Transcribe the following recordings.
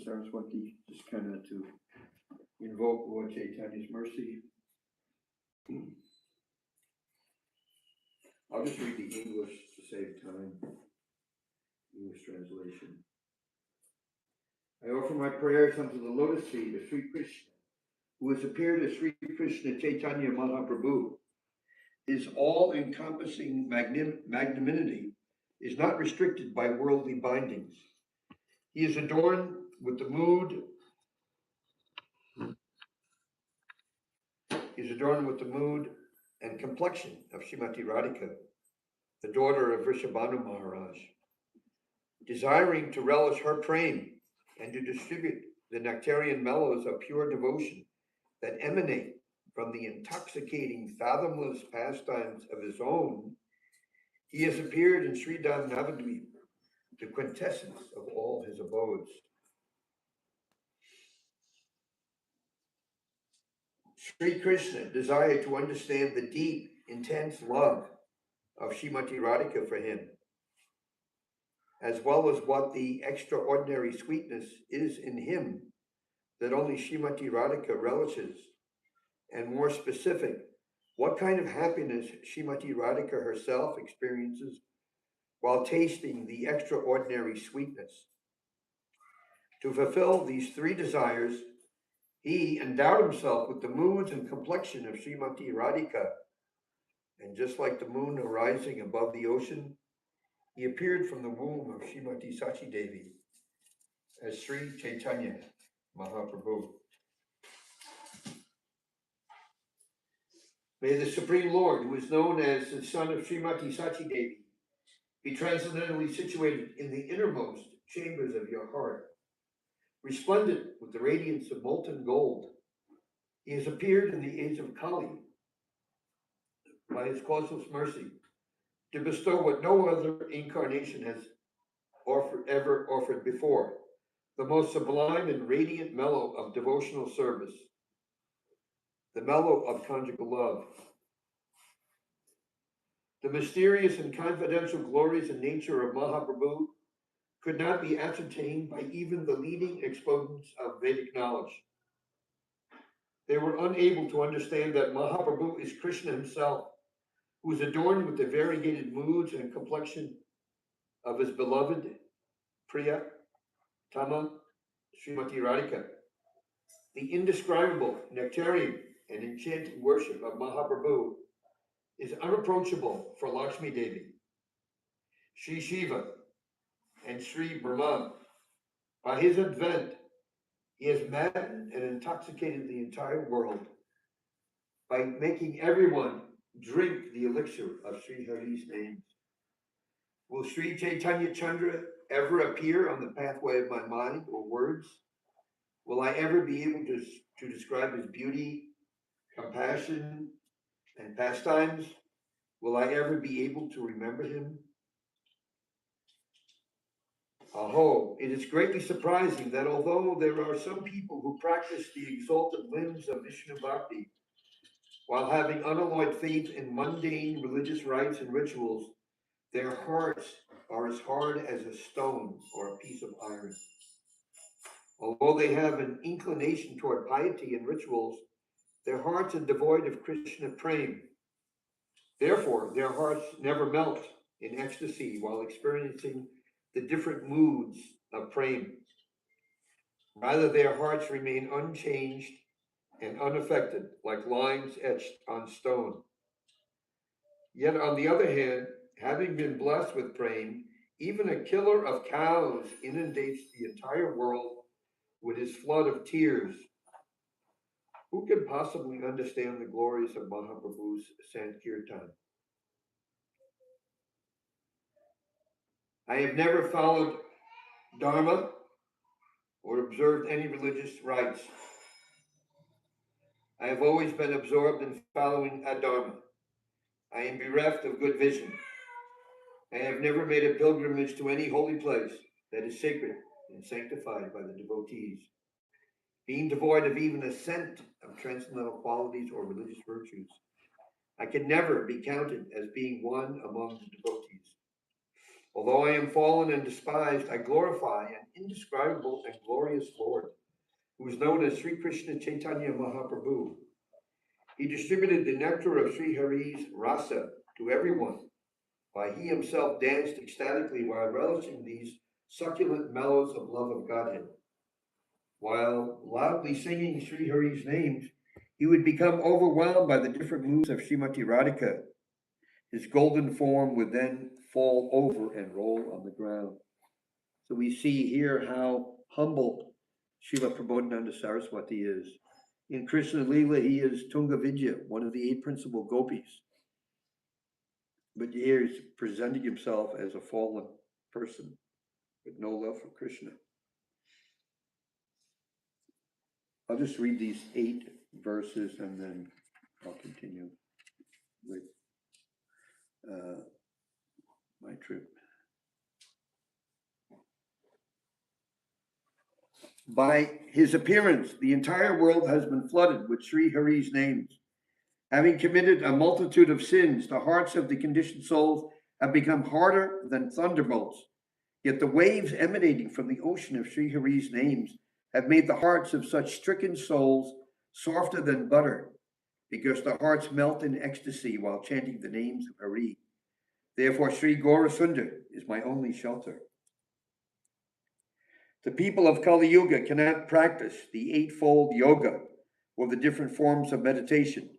Saraswati, just kind of to invoke Lord Chaitanya's mercy. I'll just read the English to save time. English translation. I offer my prayers unto the lotus feet of Sri Krishna, who has appeared as Sri Krishna Chaitanya Mahaprabhu. His all-encompassing magnanimity is not restricted by worldly bindings. He is adorned with the mood. And complexion of Srimati Radhika, the daughter of Vrishabhanu Maharaj, desiring to relish her prem and to distribute the nectarian mellows of pure devotion that emanate from the intoxicating, fathomless pastimes of his own. He has appeared in Sri Dham Navadvip, the quintessence of all his abodes. Sri Krishna desired to understand the deep, intense love of Srimati Radhika for him, as well as what the extraordinary sweetness is in him that only Srimati Radhika relishes, and more specific, what kind of happiness Srimati Radhika herself experiences while tasting the extraordinary sweetness. To fulfill these three desires, he endowed himself with the moods and complexion of Srimati Radhika, and just like the moon arising above the ocean, he appeared from the womb of Srimati Sachi Devi as Sri Chaitanya Mahaprabhu. May the Supreme Lord, who is known as the son of Srimati Sachi Devi, be transcendently situated in the innermost chambers of your heart, resplendent with the radiance of molten gold. He has appeared in the age of Kali by his causeless mercy to bestow what no other incarnation has ever offered before, the most sublime and radiant mellow of devotional service, the mellow of conjugal love. The mysterious and confidential glories and nature of Mahaprabhu could not be ascertained by even the leading exponents of Vedic knowledge. They were unable to understand that Mahaprabhu is Krishna himself, who is adorned with the variegated moods and complexion of his beloved Priya Tama Srimati Radhika. The indescribable nectarian and enchanting worship of Mahaprabhu is unapproachable for Lakshmi Devi, Sri Shiva, and Sri Brahma. By his advent, he has maddened and intoxicated the entire world by making everyone drink the elixir of Sri Hari's names. Will Sri Chaitanya Chandra ever appear on the pathway of my mind or words? Will I ever be able to describe his beauty, compassion, and pastimes? Will I ever be able to remember him? Aho, it is greatly surprising that although there are some people who practice the exalted limbs of Vishnu Bhakti, while having unalloyed faith in mundane religious rites and rituals, their hearts are as hard as a stone or a piece of iron. Although they have an inclination toward piety and rituals, their hearts are devoid of Krishna prem. Therefore, their hearts never melt in ecstasy while experiencing the different moods of prem. Rather, their hearts remain unchanged and unaffected, like lines etched on stone. Yet, on the other hand, having been blessed with prem, even a killer of cows inundates the entire world with his flood of tears. Who can possibly understand the glories of Mahaprabhu's Sankirtan? I have never followed Dharma or observed any religious rites. I have always been absorbed in following Adharma. I am bereft of good vision. I have never made a pilgrimage to any holy place that is sacred and sanctified by the devotees. Being devoid of even a scent of transcendental qualities or religious virtues, I can never be counted as being one among the devotees. Although I am fallen and despised, I glorify an indescribable and glorious Lord, who is known as Sri Krishna Chaitanya Mahaprabhu. He distributed the nectar of Sri Hari's rasa to everyone, while he himself danced ecstatically while relishing these succulent mellows of love of Godhead. While loudly singing Sri Hari's names, he would become overwhelmed by the different moods of Srimati Radhika. His golden form would then fall over and roll on the ground. So we see here how humble Srila Prabodhananda Saraswati is. In Krishna Lila, he is Tunga Vidya, one of the eight principal gopis. But here he's presenting himself as a fallen person with no love for Krishna. I'll just read these 8 verses and then I'll continue with my trip. By his appearance, the entire world has been flooded with Sri Hari's names. Having committed a multitude of sins, the hearts of the conditioned souls have become harder than thunderbolts. Yet the waves emanating from the ocean of Sri Hari's names have made the hearts of such stricken souls softer than butter, because the hearts melt in ecstasy while chanting the names of Hari. Therefore, Sri Gaurasundar is my only shelter. The people of Kali Yuga cannot practice the eightfold yoga or the different forms of meditation.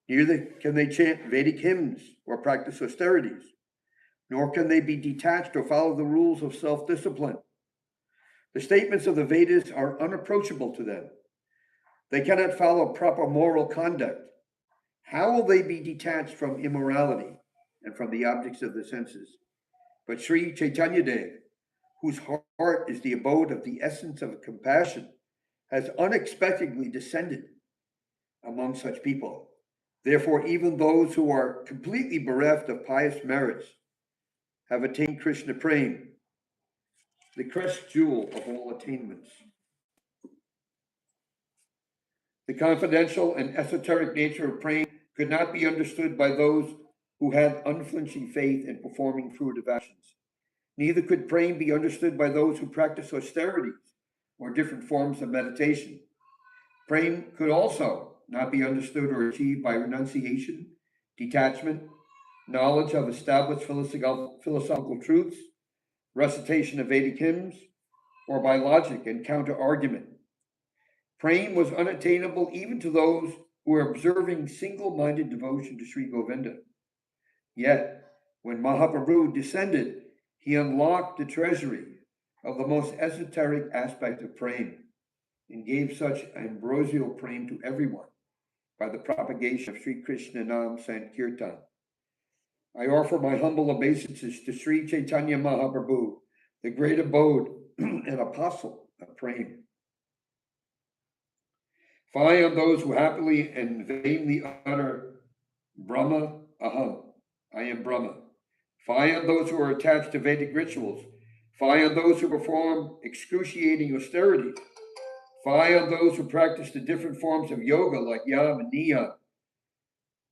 Neither can they chant Vedic hymns or practice austerities, nor can they be detached or follow the rules of self-discipline. The statements of the Vedas are unapproachable to them. They cannot follow proper moral conduct. How will they be detached from immorality and from the objects of the senses? But Sri Chaitanya Dev, whose heart is the abode of the essence of compassion, has unexpectedly descended among such people. Therefore, even those who are completely bereft of pious merits have attained Krishna Prem, the crest jewel of all attainments. The confidential and esoteric nature of praying could not be understood by those who had unflinching faith in performing fruitive actions. Neither could praying be understood by those who practice austerities or different forms of meditation. Praying could also not be understood or achieved by renunciation, detachment, knowledge of established philosophical truths, recitation of Vedic hymns, or by logic and counter-argument. Praying was unattainable even to those who were observing single-minded devotion to Sri Govinda. Yet, when Mahaprabhu descended, he unlocked the treasury of the most esoteric aspect of praying and gave such ambrosial praying to everyone by the propagation of Sri Krishna Nam Sankirtan. I offer my humble obeisances to Sri Chaitanya Mahaprabhu, the great abode and apostle of praying. Fie on those who happily and vainly utter Brahma Aham, I am Brahma. Fie on those who are attached to Vedic rituals. Fie on those who perform excruciating austerities. Fie on those who practice the different forms of yoga like yam and niyam.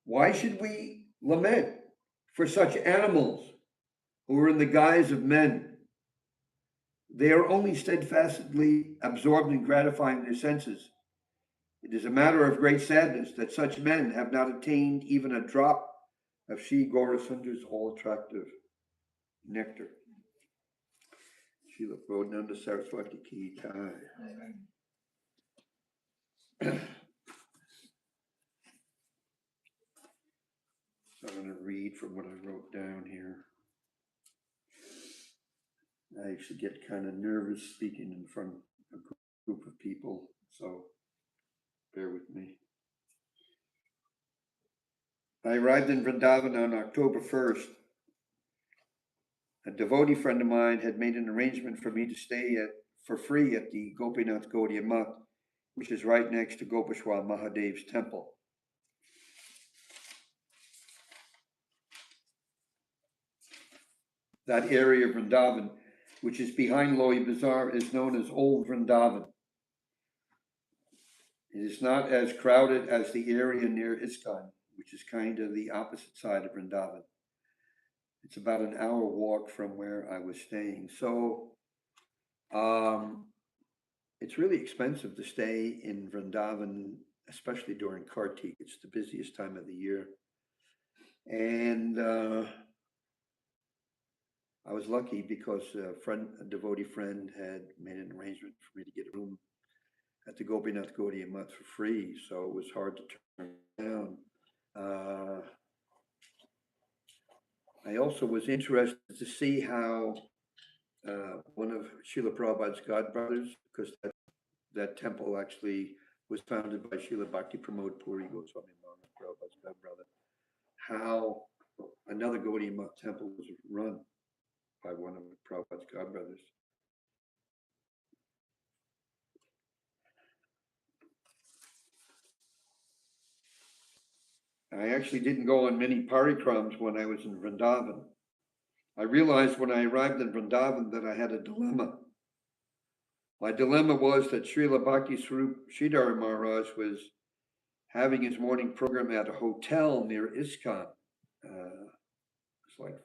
Why should we lament for such animals who are in the guise of men? They are only steadfastly absorbed in gratifying their senses. It is a matter of great sadness that such men have not attained even a drop of Sri Gaurasundar's all-attractive nectar. Srila Prabodhananda Saraswati ki jai. So I'm going to read from what I wrote down here. I used to get kind of nervous speaking in front of a group of people, so bear with me. I arrived in Vrindavan on October 1st. A devotee friend of mine had made an arrangement for me to stay for free at the Gopinath Gaudiya Math, which is right next to Gopeshwar Mahadev's temple. That area of Vrindavan, which is behind Loi Bazaar, is known as Old Vrindavan. It is not as crowded as the area near ISKCON, which is kind of the opposite side of Vrindavan. It's about an hour walk from where I was staying. So um, it's really expensive to stay in Vrindavan, especially during Kartik. It's the busiest time of the year. And I was lucky because a devotee friend had made an arrangement for me to get a room at the Gopinath Gaudiya Math for free, so it was hard to turn down. Uh, I also was interested to see how one of Srila Prabhupada's godbrothers, because that temple actually was founded by Srila Bhakti Pramod Puri Goswami Maharaj, Prabhupada's godbrother, how another Gaudiya Math temple was run by one of Prabhupada's godbrothers. I actually didn't go on many parikrams when I was in Vrindavan. I realized when I arrived in Vrindavan that I had a dilemma. My dilemma was that Srila Bhakti Swarup Sridhar Maharaj was having his morning program at a hotel near ISKCON. It's like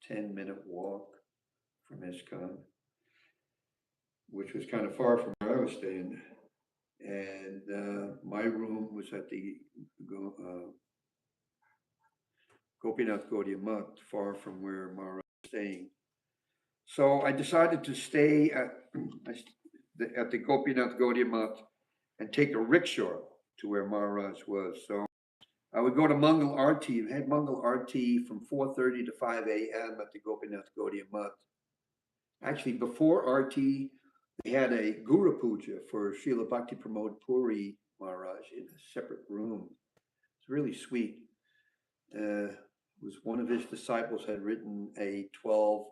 10-minute walk from ISKCON, which was kind of far from where I was staying. And my room was at the Gopinath Gaudiya Math, far from where Maharaj was staying. So I decided to stay at the Gopinath Gaudiya Math and take a rickshaw to where Maharaj was. So I would go to Mangal Arti, and had Mangal Arti from 4:30 to 5 a.m. at the Gopinath Gaudiya Math. Actually, before Arti, they had a Guru Puja for Srila Bhakti Pramod Puri Maharaj in a separate room. It's really sweet. Was one of his disciples had written a 12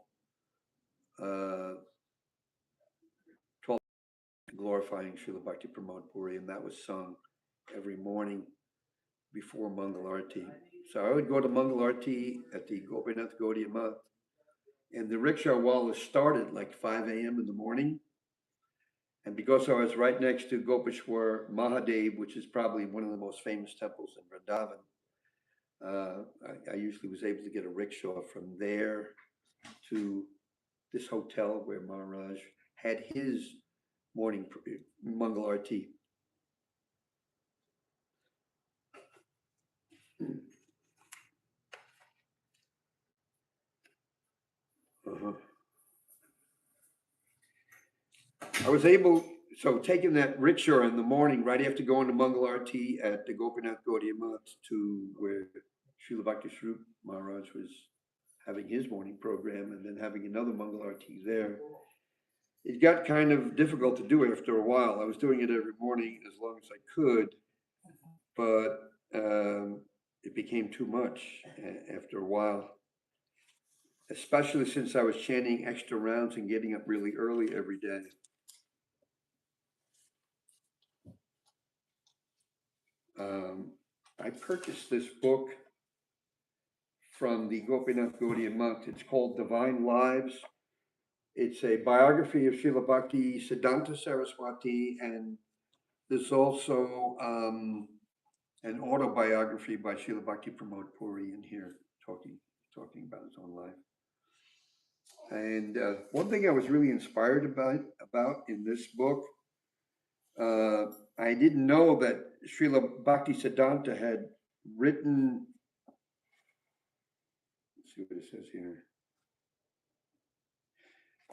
glorifying Srila Bhakti Pramod Puri, and that was sung every morning before Mangal Arti. So I would go to Mangal Arti at the Gopinath Gaudiya Math, and the rickshaw wall started like 5 a.m. in the morning. And because I was right next to Gopeshwar Mahadev, which is probably one of the most famous temples in Vrindavan, I usually was able to get a rickshaw from there to this hotel where Maharaj had his morning Mangal Arti. Uh-huh. I was able, so taking that rickshaw in the morning, right after going to Mangal Arti at the Gopinath Gaudiya Math to where Srila Bhakti Swarup Maharaj was having his morning program and then having another Mangal Arti there. It got kind of difficult to do after a while. I was doing it every morning as long as I could, but it became too much after a while, especially since I was chanting extra rounds and getting up really early every day. I purchased this book from the Gopinath Gaudiya Math. It's called Divine Lives. It's a biography of Srila Bhakti Siddhanta Saraswati, and there's also an autobiography by Srila Bhakti Pramod Puri in here, talking about his own life. And one thing I was really inspired about in this book, I didn't know that Srila Bhakti Siddhanta had written. Let's see what it says here.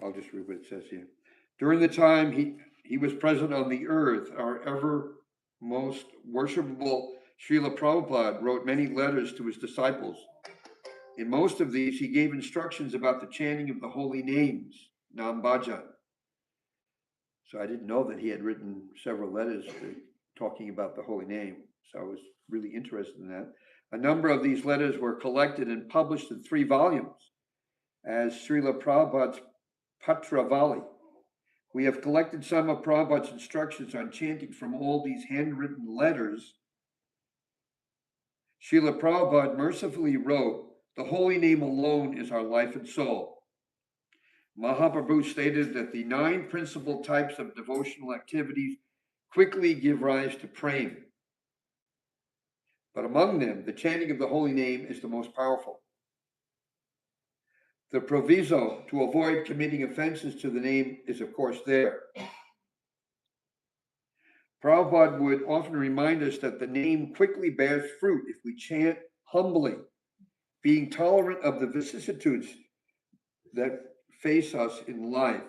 I'll just read what it says here. During the time he was present on the earth, our ever most worshipable Srila Prabhupada wrote many letters to his disciples. In most of these, he gave instructions about the chanting of the holy names, Nam Bhajan. So I didn't know that he had written several letters talking about the holy name. So I was really interested in that. A number of these letters were collected and published in 3 volumes as Srila Prabhupada's Patravali. We have collected some of Prabhupada's instructions on chanting from all these handwritten letters. Srila Prabhupada mercifully wrote, "The holy name alone is our life and soul." Mahaprabhu stated that the 9 principal types of devotional activities quickly give rise to prema. But among them, the chanting of the holy name is the most powerful. The proviso to avoid committing offenses to the name is, of course, there. Prabhupada would often remind us that the name quickly bears fruit if we chant humbly, being tolerant of the vicissitudes that face us in life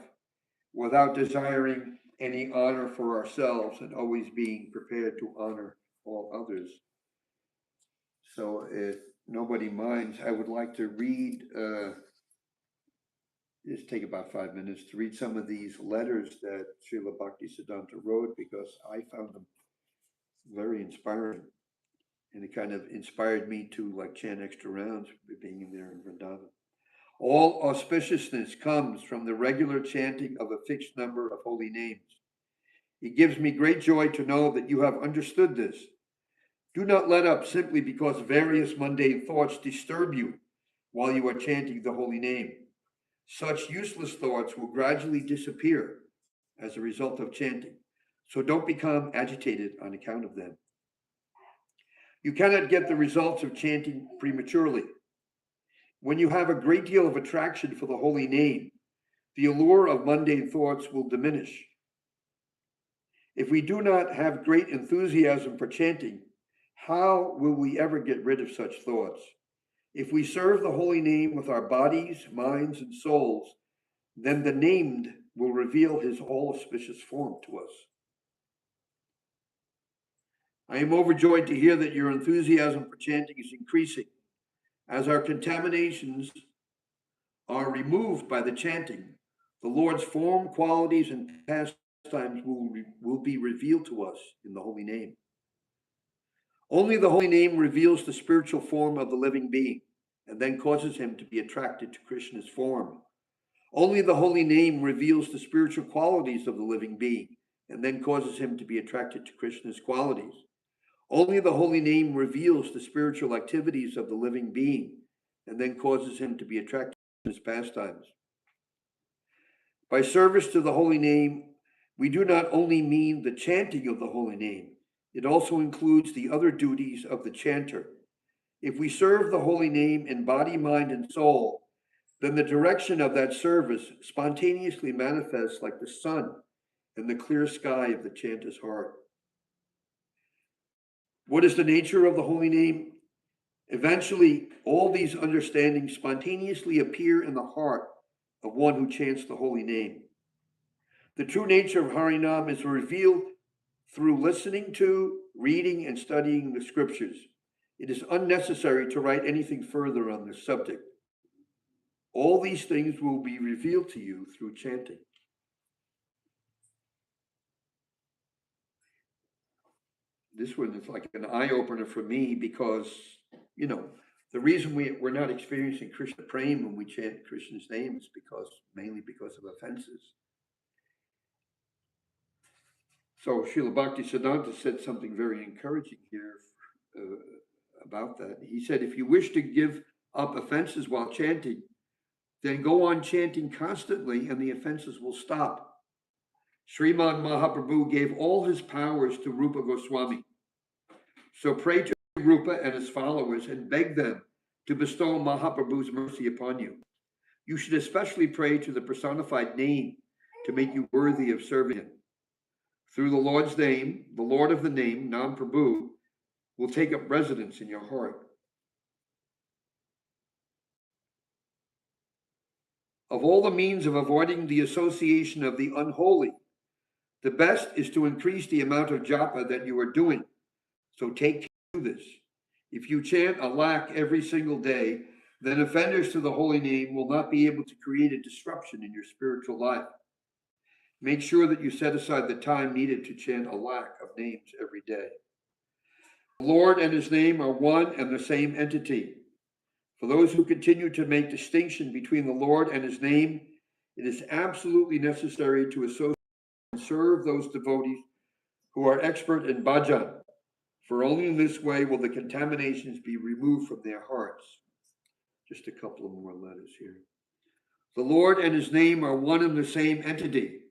without desiring any honor for ourselves and always being prepared to honor all others. So if nobody minds, I would like to read, just take about 5 minutes to read some of these letters that Srila Bhaktisiddhanta wrote, because I found them very inspiring. And it kind of inspired me to like chant extra rounds being in there in Vrindavan. All auspiciousness comes from the regular chanting of a fixed number of holy names. It gives me great joy to know that you have understood this. Do not let up simply because various mundane thoughts disturb you while you are chanting the holy name. Such useless thoughts will gradually disappear as a result of chanting, so don't become agitated on account of them. You cannot get the results of chanting prematurely. When you have a great deal of attraction for the holy name, the allure of mundane thoughts will diminish. If we do not have great enthusiasm for chanting, how will we ever get rid of such thoughts? If we serve the holy name with our bodies, minds, and souls, then the named will reveal his all-auspicious form to us. I am overjoyed to hear that your enthusiasm for chanting is increasing. As our contaminations are removed by the chanting, the Lord's form, qualities, and pastimes will be revealed to us in the holy name. Only the holy name reveals the spiritual form of the living being and then causes him to be attracted to Krishna's form. Only the holy name reveals the spiritual qualities of the living being and then causes him to be attracted to Krishna's qualities. Only the holy name reveals the spiritual activities of the living being and then causes him to be attracted to his pastimes. By service to the holy name, we do not only mean the chanting of the holy name, it also includes the other duties of the chanter. If we serve the holy name in body, mind, and soul, then the direction of that service spontaneously manifests like the sun in the clear sky of the chanter's heart. What is the nature of the holy name? Eventually, all these understandings spontaneously appear in the heart of one who chants the holy name. The true nature of Harinam is revealed through listening to, reading, and studying the scriptures. It is unnecessary to write anything further on this subject. All these things will be revealed to you through chanting. This one is like an eye-opener for me because, the reason we're not experiencing Krishna Prem when we chant Krishna's name is mainly because of offenses. So Srila Bhaktisiddhanta said something very encouraging here about that. He said, if you wish to give up offenses while chanting, then go on chanting constantly and the offenses will stop. Sriman Mahaprabhu gave all his powers to Rupa Goswami. So pray to Rupa and his followers and beg them to bestow Mahaprabhu's mercy upon you. You should especially pray to the personified name to make you worthy of serving him. Through the Lord's name, the Lord of the name, Nam Prabhu, will take up residence in your heart. Of all the means of avoiding the association of the unholy, the best is to increase the amount of japa that you are doing. So take to this. If you chant a lakh every single day, then offenders to the holy name will not be able to create a disruption in your spiritual life. Make sure that you set aside the time needed to chant a lakh of names every day. The Lord and his name are one and the same entity. For those who continue to make distinction between the Lord and his name, it is absolutely necessary to associate and serve those devotees who are expert in bhajan, for only in this way will the contaminations be removed from their hearts. Just a couple of more letters here. The Lord and his name are one and the same entity.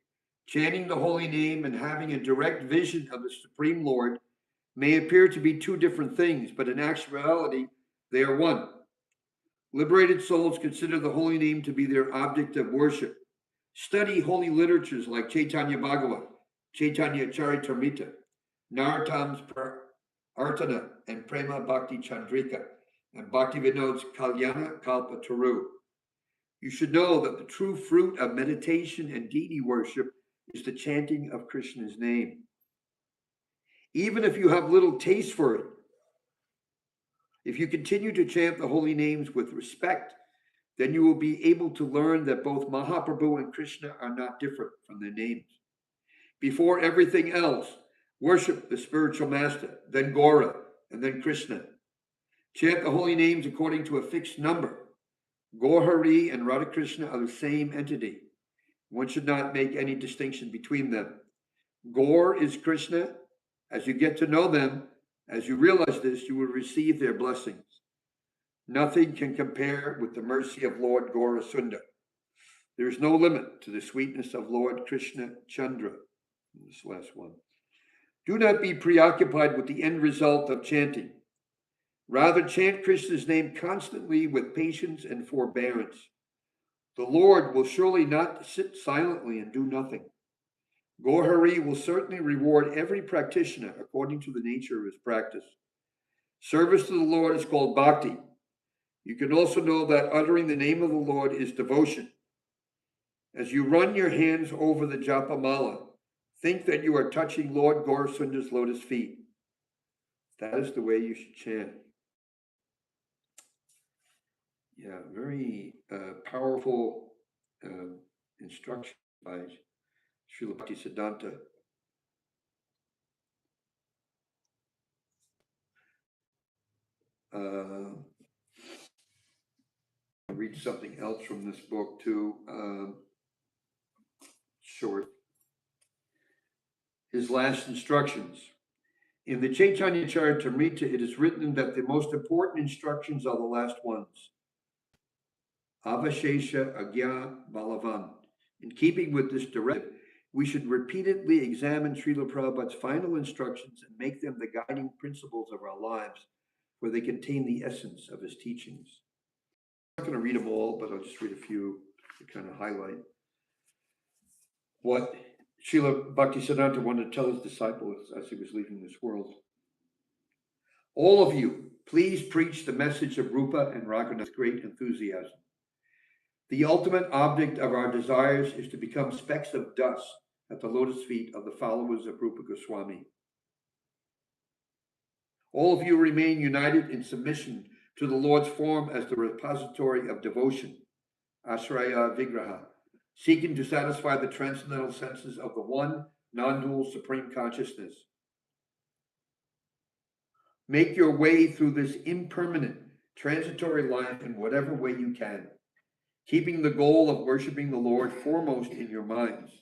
Chanting the holy name and having a direct vision of the Supreme Lord may appear to be two different things, but in actuality, they are one. Liberated souls consider the holy name to be their object of worship. Study holy literatures like Chaitanya Bhagavat, Chaitanya Charitamrita, Narottam's Artana, and Prema Bhakti Chandrika, and Bhaktivinod's Kalyana Kalpataru. You should know that the true fruit of meditation and deity worship is the chanting of Krishna's name. Even if you have little taste for it, if you continue to chant the holy names with respect, then you will be able to learn that both Mahaprabhu and Krishna are not different from their names. Before everything else, worship the spiritual master, then Gaura, and then Krishna. Chant the holy names according to a fixed number. Gaur and Radha Krishna are the same entity. One should not make any distinction between them. Gaur is Krishna. As you get to know them, as you realize this, you will receive their blessings. Nothing can compare with the mercy of Lord Gaura Sundar. There is no limit to the sweetness of Lord Krishna Chandra. This last one. Do not be preoccupied with the end result of chanting. Rather, chant Krishna's name constantly with patience and forbearance. The Lord will surely not sit silently and do nothing. Gaur will certainly reward every practitioner according to the nature of his practice. Service to the Lord is called bhakti. You can also know that uttering the name of the Lord is devotion. As you run your hands over the japa mala, think that you are touching Lord Gaur Sundar's lotus feet. That is the way you should chant. Yeah, very powerful instruction by Srila Bhaktisiddhanta. I'll read something else from this book too, short. His last instructions. In the Chaitanya Charitamrita, it is written that the most important instructions are the last ones. Avashesha Agya Balavan. In keeping with this directive, we should repeatedly examine Srila Prabhupada's final instructions and make them the guiding principles of our lives, for they contain the essence of his teachings. I'm not going to read them all, but I'll just read a few to kind of highlight what Srila Bhaktisiddhanta wanted to tell his disciples as he was leaving this world. All of you, please preach the message of Rupa and Raghunath with great enthusiasm. The ultimate object of our desires is to become specks of dust at the lotus feet of the followers of Rupa Goswami. All of you remain united in submission to the Lord's form as the repository of devotion, Ashraya Vigraha, seeking to satisfy the transcendental senses of the one non-dual supreme consciousness. Make your way through this impermanent, transitory life in whatever way you can, keeping the goal of worshiping the Lord foremost in your minds.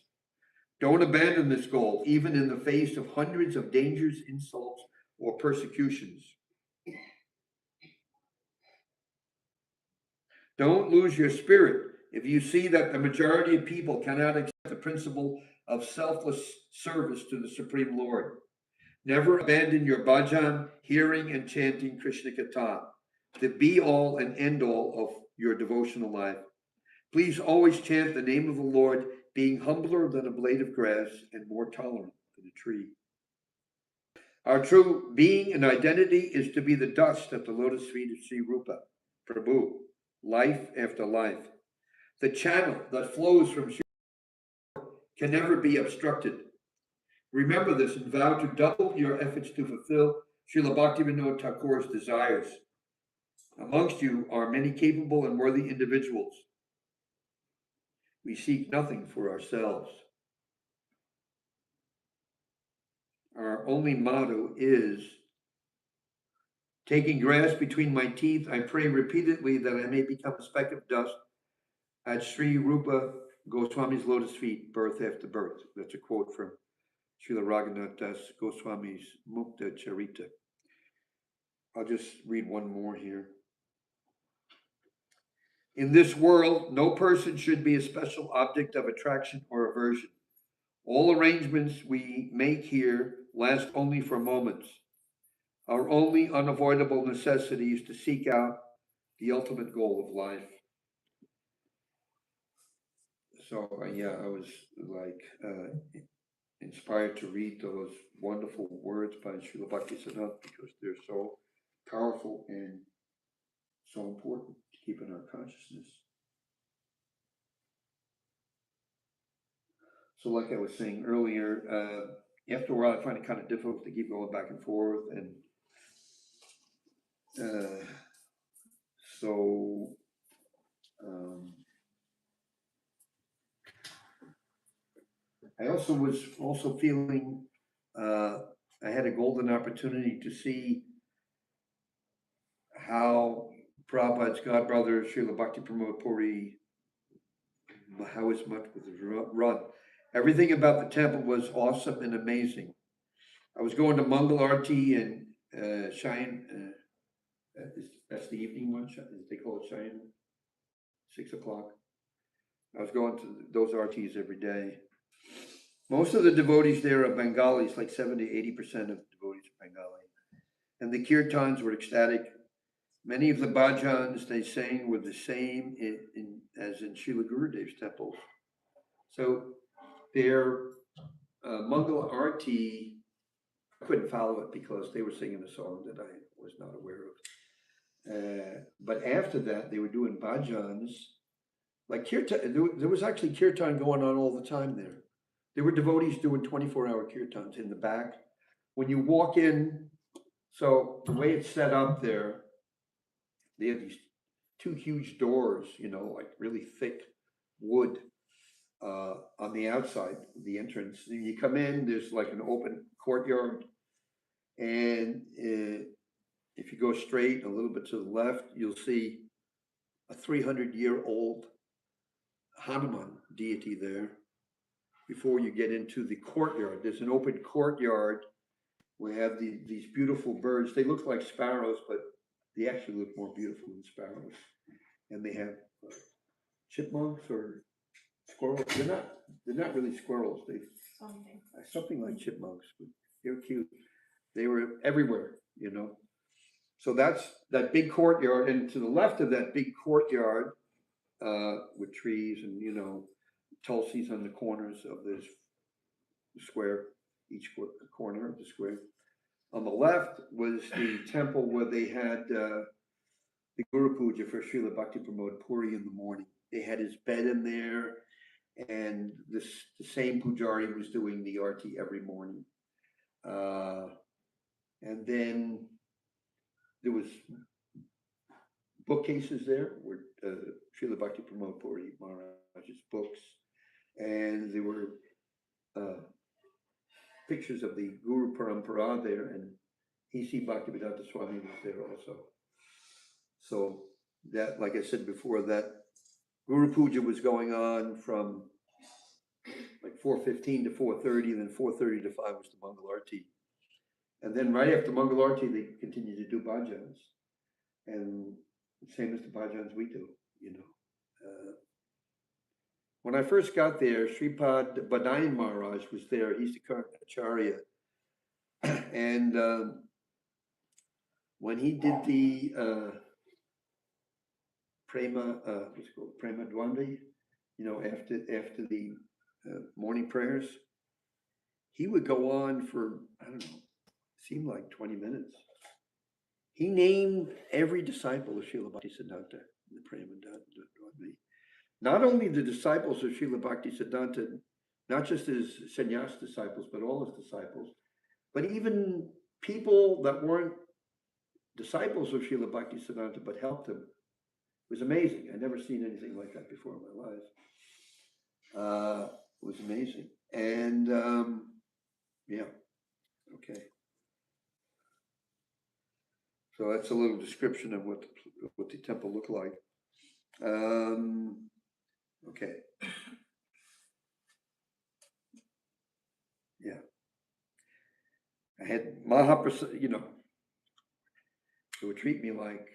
Don't abandon this goal, even in the face of hundreds of dangers, insults, or persecutions. Don't lose your spirit if you see that the majority of people cannot accept the principle of selfless service to the Supreme Lord. Never abandon your bhajan, hearing and chanting Krishna Katha, the be-all and end-all of your devotional life. Please always chant the name of the Lord, being humbler than a blade of grass and more tolerant than a tree. Our true being and identity is to be the dust at the lotus feet of Sri Rupa, Prabhu, life after life. The channel that flows from Sri Rupa can never be obstructed. Remember this and vow to double your efforts to fulfill Srila Bhaktivinoda Thakur's desires. Amongst you are many capable and worthy individuals. We seek nothing for ourselves. Our only motto is, taking grass between my teeth, I pray repeatedly that I may become a speck of dust at Sri Rupa Goswami's lotus feet, birth after birth. That's a quote from Srila Raghunath Das Goswami's Mukta Charita. I'll just read one more here. In this world, no person should be a special object of attraction or aversion. All arrangements we make here last only for moments. Our only unavoidable necessity is to seek out the ultimate goal of life. So yeah, I was like inspired to read those wonderful words by Srila Bhaktisiddhanta because they're so powerful and so important to keep in our consciousness. So, like I was saying earlier, after a while, I find it kind of difficult to keep going back and forth, and uh, so I also was also feeling I had a golden opportunity to see how Prabhupada's godbrother Srila Bhakti Pramod Puri, how his much was run. Everything about the temple was awesome and amazing. I was going to Mangal Arti and Shine. That's the evening one. They call it Shine. 6 o'clock. I was going to those RTs every day. Most of the devotees there are Bengalis, like 70–80% of the devotees are Bengali. And the kirtans were ecstatic. Many of the bhajans they sang were the same as in Srila Gurudev's temples. So their Mangal Arti, I couldn't follow it because they were singing a song that I was not aware of. But after that, they were doing bhajans. Like kirtan, there was actually kirtan going on all the time there. There were devotees doing 24-hour kirtans in the back. When you walk in, so the way it's set up there, they have these two huge doors, like really thick wood on the outside, the entrance. And you come in, there's like an open courtyard. And if you go straight a little bit to the left, you'll see a 300-year-old Hanuman deity there. Before you get into the courtyard, there's an open courtyard. We have these beautiful birds. They look like sparrows, but they actually look more beautiful than sparrows. And they have chipmunks or squirrels. They're not really squirrels. They something like chipmunks, but they're cute. They were everywhere. So that's that big courtyard, and to the left of that big courtyard, with trees and tulsis on the corners of this square, each corner of the square. On the left was the temple where they had the Guru Puja for Srila Bhakti Pramod Puri in the morning. They had his bed in there, and the same pujari was doing the arti every morning. And then there was bookcases there where Srila Bhakti Pramod Puri Maharaj's books, and there were pictures of the Guru Parampara there, and E.C. Bhaktivedanta Swami was there also. So that, like I said before, that Guru Puja was going on from like 4:15 to 4:30, and then 4:30 to 5 was the Mangal Arti. And then right after Mangal Arti, they continued to do bhajans. And same as the bhajans we do, When I first got there, Sripad Badayan Maharaj was there. He's the current acharya. And when he did the Prema, what's it called? Prema Dwandi, after the morning prayers, he would go on for, I don't know, seemed like 20 minutes. He named every disciple of Srila Bhaktisiddhanta in the Prema Dwandi. Not only the disciples of Srila Bhaktisiddhanta, not just his sannyas disciples, but all his disciples, but even people that weren't disciples of Srila Bhaktisiddhanta but helped him. It was amazing. I'd never seen anything like that before in my life. It was amazing. And yeah, okay. So that's a little description of what the temple looked like. Okay. Yeah. I had Mahaprasad, they would treat me like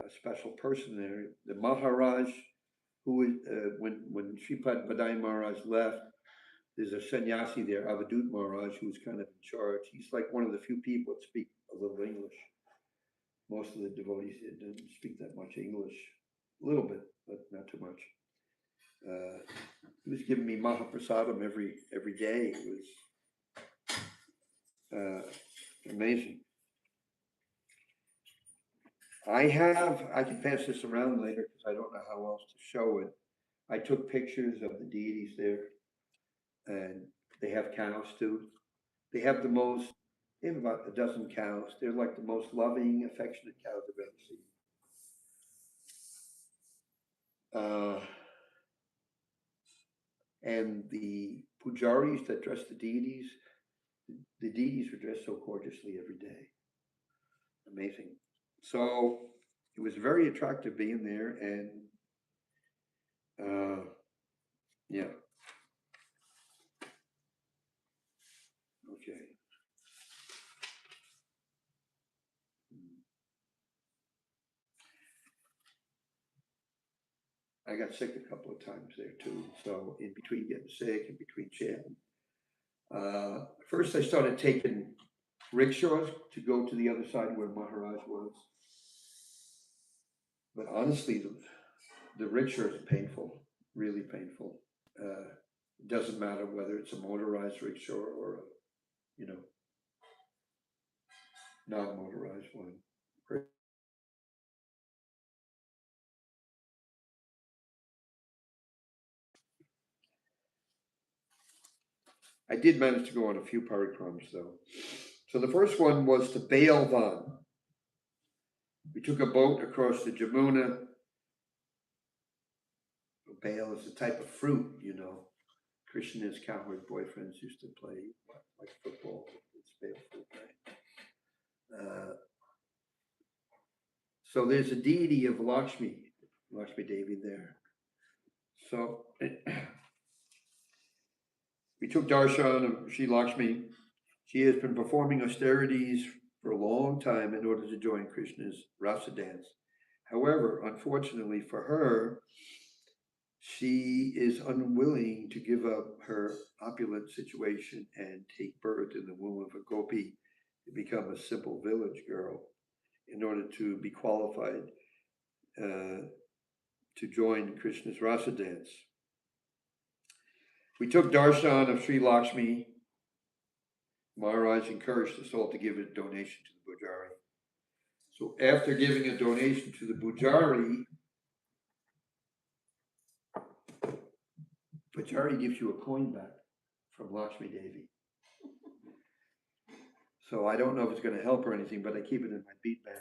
a special person there. The Maharaj, who was, when Sripad Badayan Maharaj left, there's a sannyasi there, Avadut Maharaj, who's kind of in charge. He's like one of the few people that speak a little English. most of the devotees didn't speak that much English, a little bit, but not too much. He was giving me Mahaprasadam every day. It was amazing. I can pass this around later because I don't know how else to show it. I took pictures of the deities there, and they have cows too. They have the most, they have about a dozen cows. They're like the most loving, affectionate cows I've ever seen. And the pujaris that dress the deities were dressed so gorgeously every day. Amazing. So it was very attractive being there, and yeah. Okay. I got sick a couple of times there too. So in between getting sick, in between chanting, first I started taking rickshaws to go to the other side where Maharaj was. But honestly, the rickshaw is painful, really painful. It doesn't matter whether it's a motorized rickshaw or a, you know, non-motorized one. I did manage to go on a few parikrams though. So the first one was to Bailvan. We took a boat across the Jamuna. Bail is a type of fruit, you know. Krishna's cowherd boyfriends used to play like football. It's bail fruit, right? So there's a deity of Lakshmi Devi there. So we took darshan of Sri Lakshmi. She has been performing austerities for a long time in order to join Krishna's rasa dance. However, unfortunately for her, she is unwilling to give up her opulent situation and take birth in the womb of a gopi to become a simple village girl in order to be qualified to join Krishna's rasa dance. We took darshan of Sri Lakshmi. Maharaj encouraged us all to give a donation to the Pujari. So after giving a donation to the Pujari gives you a coin back from Lakshmi Devi. So I don't know if it's going to help or anything, but I keep it in my bead bag.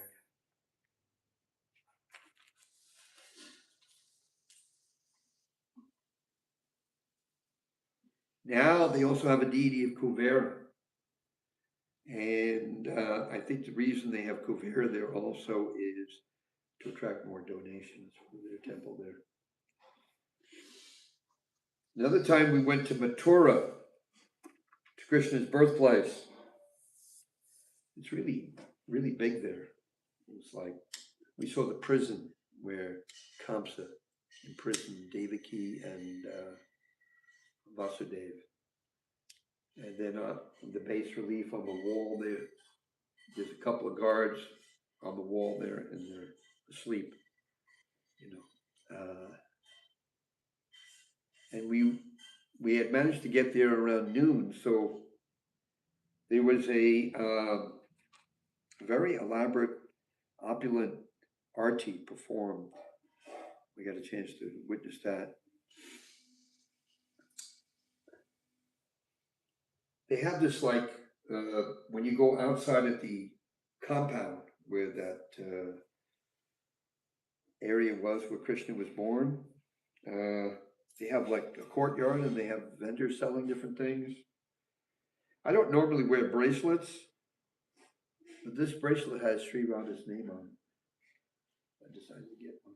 Now they also have a deity of Kuvera. And I think the reason they have Kuvera there also is to attract more donations for their temple there. Another time we went to Mathura, to Krishna's birthplace. It's really, really big there. It's like, we saw the prison where Kamsa imprisoned Devaki and Vasudeva. And then the bas relief on the wall there's a couple of guards on the wall there, and they're asleep, you know. And we had managed to get there around noon, so there was a very elaborate, opulent arti performed. We got a chance to witness that. They have this like, when you go outside of the compound where that area was where Krishna was born, they have like a courtyard and they have vendors selling different things. I don't normally wear bracelets, but this bracelet has Sri Radha's name on it. I decided to get one.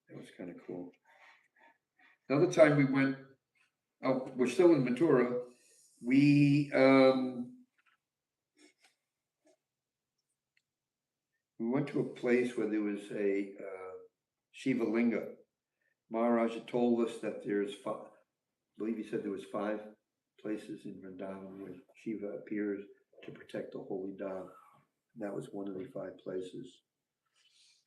That was kind of cool. Another time we went, we're still in Mathura. We went to a place where there was a Shiva Linga. Maharaj had told us that there's I believe he said there was 5 places in Vrindavan where Shiva appears to protect the holy dog. That was one of the 5 places.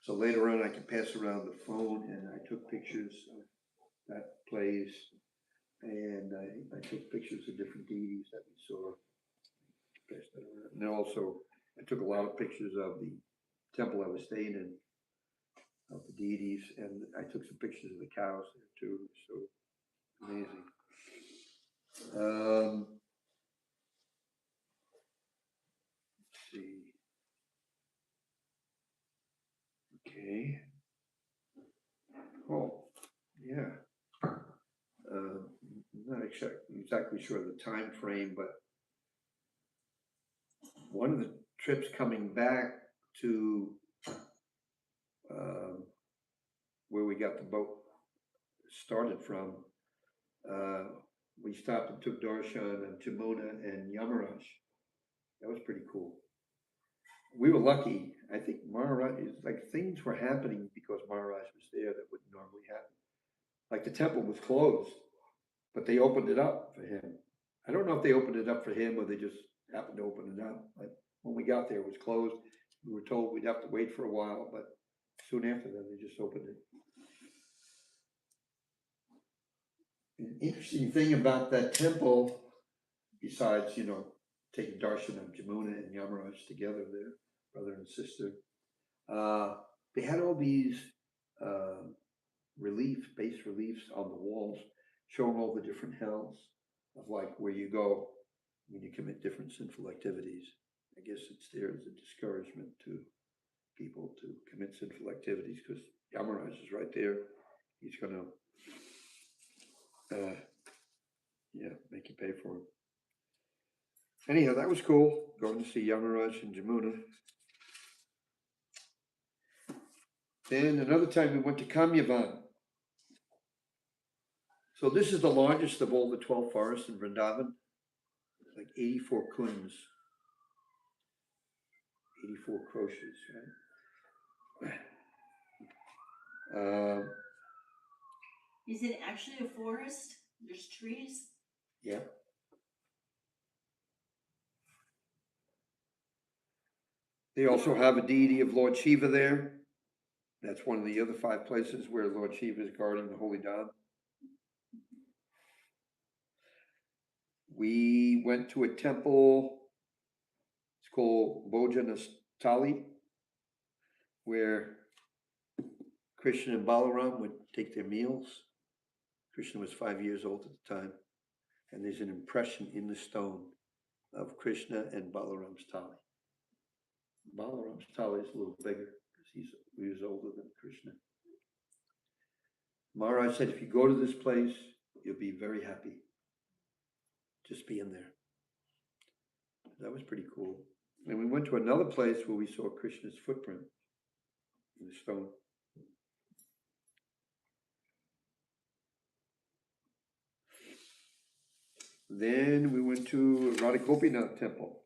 So later on, I could pass around the phone, and I took pictures of that place, and I took pictures of different deities that we saw. Pass that around. And then also, I took a lot of pictures of the temple I was staying in, of the deities, and I took some pictures of the cows there too. So amazing. Let's see. Okay. Oh, yeah. I'm not exactly sure of the time frame, but one of the trips coming back to where we got the boat started from, we stopped and took darshan and Jamuna and Yamaraj. That was pretty cool. We were lucky. I think Maharaj is like things were happening because Maharaj was there that wouldn't normally happen. Like the temple was closed, but they opened it up for him. I don't know if they opened it up for him or they just happened to open it up. But when we got there, it was closed. We were told we'd have to wait for a while, but soon after that, they just opened it. An interesting thing about that temple, besides, taking darshan of Jamuna and Yamaraj together there, brother and sister, they had all these bas reliefs on the walls, showing all the different hells of like where you go when you commit different sinful activities. I guess it's there as a discouragement to people to commit sinful activities because Yamaraj is right there. He's gonna, make you pay for it. Anyhow, that was cool, going to see Yamaraj and Jamuna. Then another time we went to Kamyavan. So this is the largest of all the 12 forests in Vrindavan, like 84 kunds, 84 crochets, right? Is it actually a forest? There's trees? Yeah. They also have a deity of Lord Shiva there. That's one of the other 5 places where Lord Shiva is guarding the holy Dham. We went to a temple, it's called Bhojanastali, where Krishna and Balaram would take their meals. Krishna was 5 years old at the time, and there's an impression in the stone of Krishna and Balaram's thali. Balaram's thali is a little bigger because he was older than Krishna. Maharaj said, if you go to this place, you'll be very happy. Just being there. That was pretty cool. And we went to another place where we saw Krishna's footprint in the stone. Then we went to Radhagopinath temple.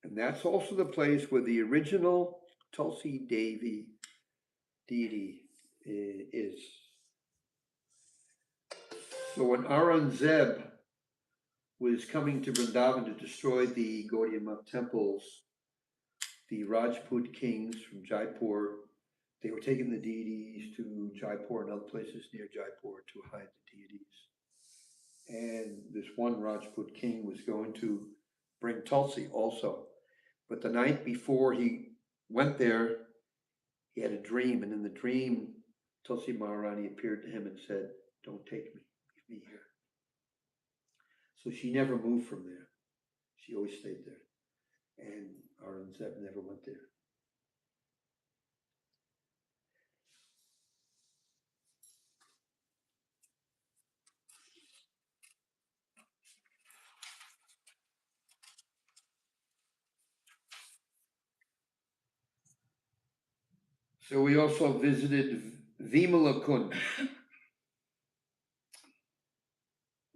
And that's also the place where the original Tulsi Devi deity is. So when Aurangzeb was coming to Vrindavan to destroy the Gaudiya Math temples, the Rajput kings from Jaipur, they were taking the deities to Jaipur and other places near Jaipur to hide the deities. And this one Rajput king was going to bring Tulsi also. But the night before he went there, he had a dream. And in the dream, Tulsi Maharani appeared to him and said, don't take me, leave me here. So she never moved from there. She always stayed there. And Aurangzeb never went there. So we also visited Vimala Kund.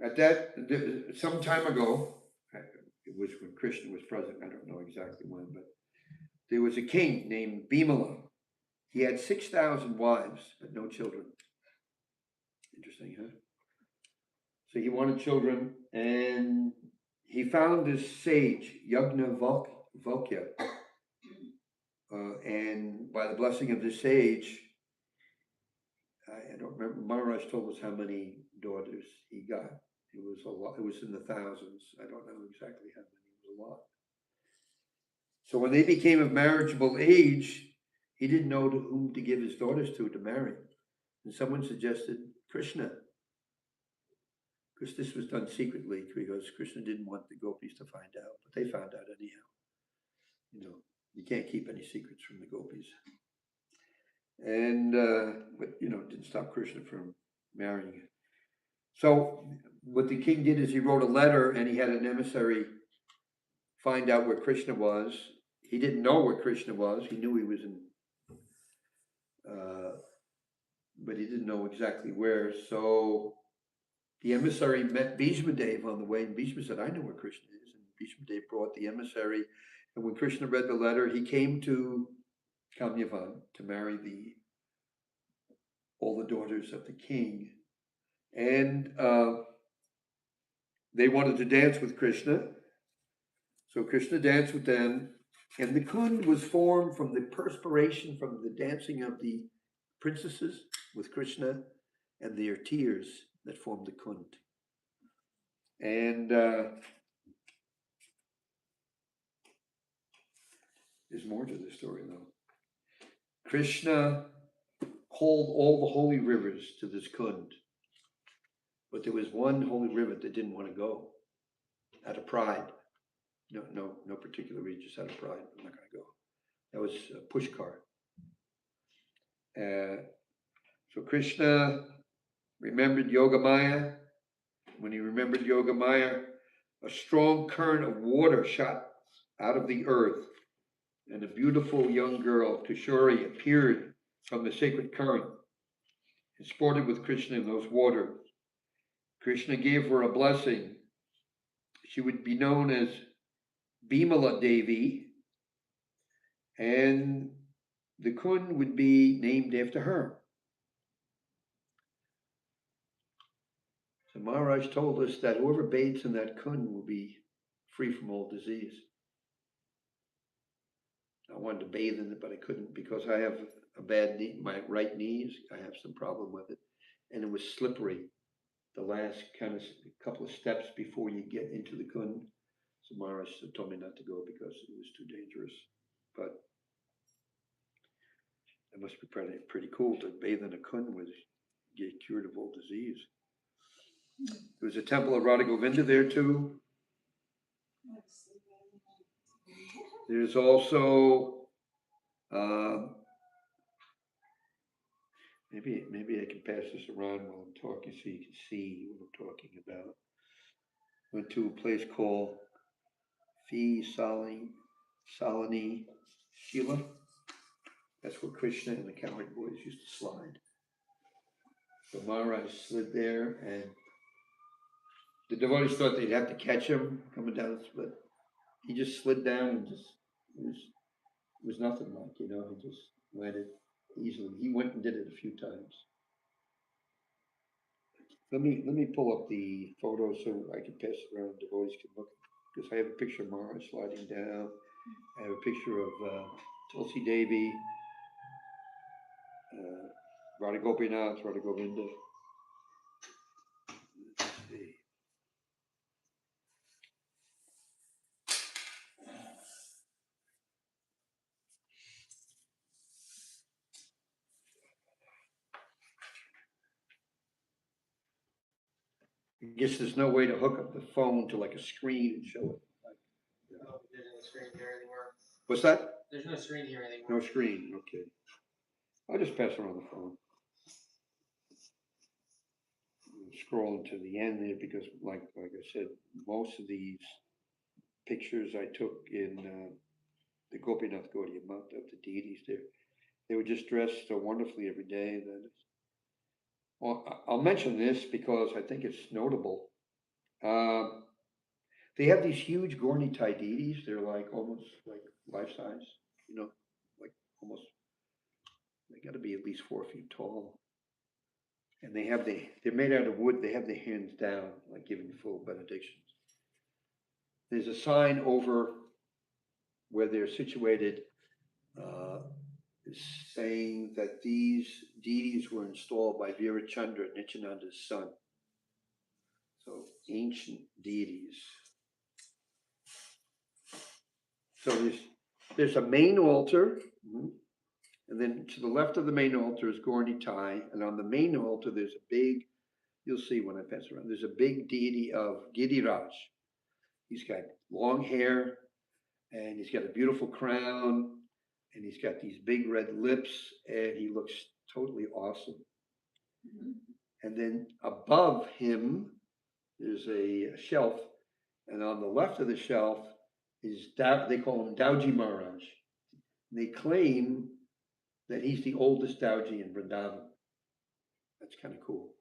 At that, some time ago, it was when Krishna was present, I don't know exactly when, but there was a king named Bhimala. He had 6,000 wives, but no children. Interesting, huh? So he wanted children, and he found this sage, Vulkya, and by the blessing of this sage, I don't remember, Maharaj told us how many daughters he got. It was a lot, it was in the thousands. I don't know exactly how many, it was a lot. So when they became of marriageable age, he didn't know to whom to give his daughters to marry. And someone suggested Krishna, because this was done secretly, because Krishna didn't want the gopis to find out, but they found out anyhow. You know, you can't keep any secrets from the gopis. And, but, you know, it didn't stop Krishna from marrying. So what the king did is he wrote a letter and he had an emissary find out where Krishna was. He didn't know where Krishna was. He knew he was in, but he didn't know exactly where. So the emissary met Bhishma Dev on the way, and Bhishma said, I know where Krishna is. And Bhishma Dev brought the emissary. And when Krishna read the letter, he came to Kamyavan to marry all the daughters of the king. And they wanted to dance with Krishna. So Krishna danced with them. And the kund was formed from the perspiration from the dancing of the princesses with Krishna and their tears that formed the kund. And there's more to the story though. Krishna called all the holy rivers to this kund, but there was one holy river that didn't want to go, out of pride. No particular reason, just out of pride. I'm not going to go. That was Pushkar. So Krishna remembered Yogamaya. When he remembered Yogamaya, a strong current of water shot out of the earth, and a beautiful young girl, Kishori, appeared from the sacred current and sported with Krishna in those waters. Krishna gave her a blessing. She would be known as Bimala Devi, and the kund would be named after her. So Maharaj told us that whoever bathes in that kund will be free from all disease. I wanted to bathe in it, but I couldn't because I have a bad knee, my right knees, I have some problem with it. And it was slippery, the last kind of couple of steps before you get into the kund. So Maharaj told me not to go because it was too dangerous. But it must be pretty cool to bathe in a kund with get cured of all disease. There was a temple of Radha Govinda there too. There's also maybe I can pass this around while I'm talking so you can see what I'm talking about. Went to a place called Salani Shila. That's where Krishna and the cowherd boys used to slide. So Maharaj slid there, and the devotees thought they'd have to catch him coming down, but he just slid down and it was nothing like, he just landed easily. He went and did it a few times. Let me pull up the photo so I can pass it around. Devotees can look, because I have a picture of Maharaj sliding down. I have a picture of Tulsi Devi, Radha Gopinath, Radha Govinda. Let's see. I guess there's no way to hook up the phone to like a screen and show it. No, there's no screen here anymore. What's that? There's no screen here anymore. No screen, okay. I'll just pass around the phone. Scroll to the end there because like I said, most of these pictures I took in the Gopinath Gaudiya month of the deities there, they were just dressed so wonderfully every day that well, I'll mention this because I think it's notable. They have these huge Gornitai deities. They're like almost like life size, like almost, they got to be at least 4 feet tall. And they're made out of wood. They have their hands down, like giving full benedictions. there's a sign over where they're situated, saying that these deities were installed by Virachandra, Nityananda's son. So ancient deities. So there's a main altar, and then to the left of the main altar is Gauri Tai, and on the main altar there's a big, you'll see when I pass around, there's a big deity of Giriraj. He's got long hair, and he's got a beautiful crown, and he's got these big red lips, and he looks totally awesome. And then above him, there's a shelf, and on the left of the shelf is, they call him Dauji Maharaj. They claim that he's the oldest Dauji in Vrindavan. That's kind of cool.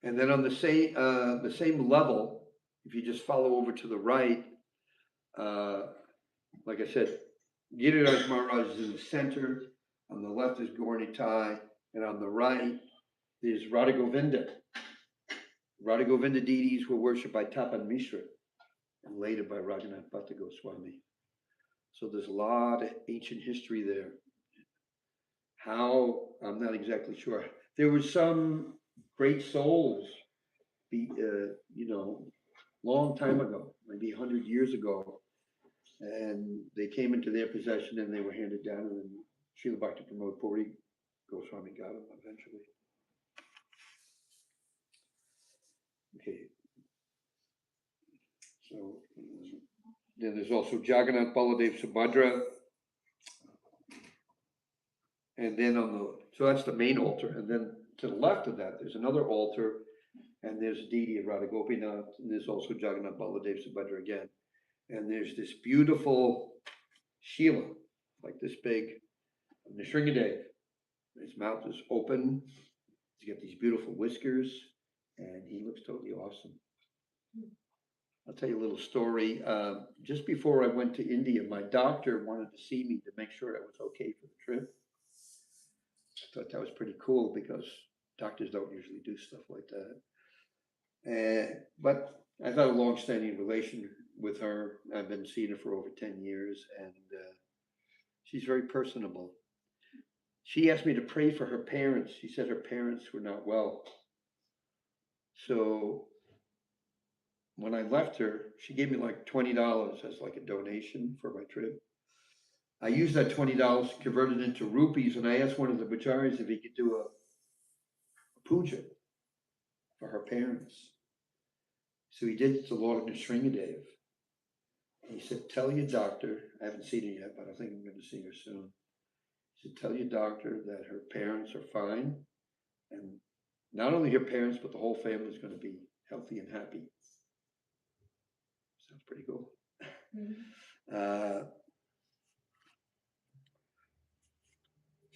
And then on the same level, if you just follow over to the right, like I said, Giriraj Maharaj is in the center. On the left is Gauri Tai, and on the right is Radha Govinda. Radha Govinda deities were worshipped by Tapan Mishra and later by Raghunath Bhatta Goswami. So there's a lot of ancient history there. How, I'm not exactly sure. There were some great souls, long time ago, maybe 100 years ago, and they came into their possession and they were handed down, and then Srila Bhakti Pramod Puri Goswami got them eventually. Okay. So then there's also Jagannath, Baladev, Subhadra. And then so that's the main altar. And then to the left of that, there's another altar, and there's a deity of Radha Gopinath, and there's also Jagannath, Baladev, Subhadra again. And there's this beautiful Shila, like this big, Nrsimhadev. His mouth is open. He's got these beautiful whiskers, and he looks totally awesome. I'll tell you a little story. Just before I went to India, my doctor wanted to see me to make sure I was okay for the trip. I thought that was pretty cool because doctors don't usually do stuff like that. But I've had a long-standing relation with her. I've been seeing her for over 10 years, and she's very personable. She asked me to pray for her parents. She said her parents were not well. So when I left her, she gave me like $20 as like a donation for my trip. I used that $20, converted it into rupees, and I asked one of the pujaris if he could do a puja for her parents. So he did it to Lord Nrsimhadev. He said, tell your doctor, I haven't seen her yet, but I think I'm going to see her soon. He said, tell your doctor that her parents are fine, and not only her parents, but the whole family is going to be healthy and happy. Sounds pretty cool.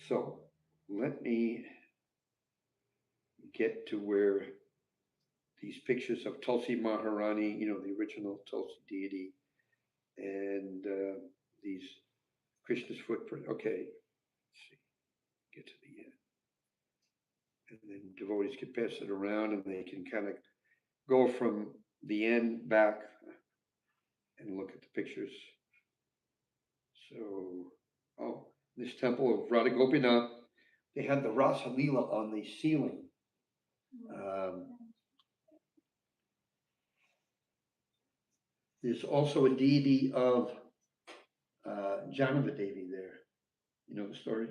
So let me get to where these pictures of Tulsi Maharani, the original Tulsi deity, and these Krishna's footprint. Okay, let's see, get to the end. And then devotees can pass it around and they can kind of go from the end back and look at the pictures. So, this temple of Radha Gopinath, they had the Rasa Lila on the ceiling. There's also a deity of Janava Devi there. You know the story?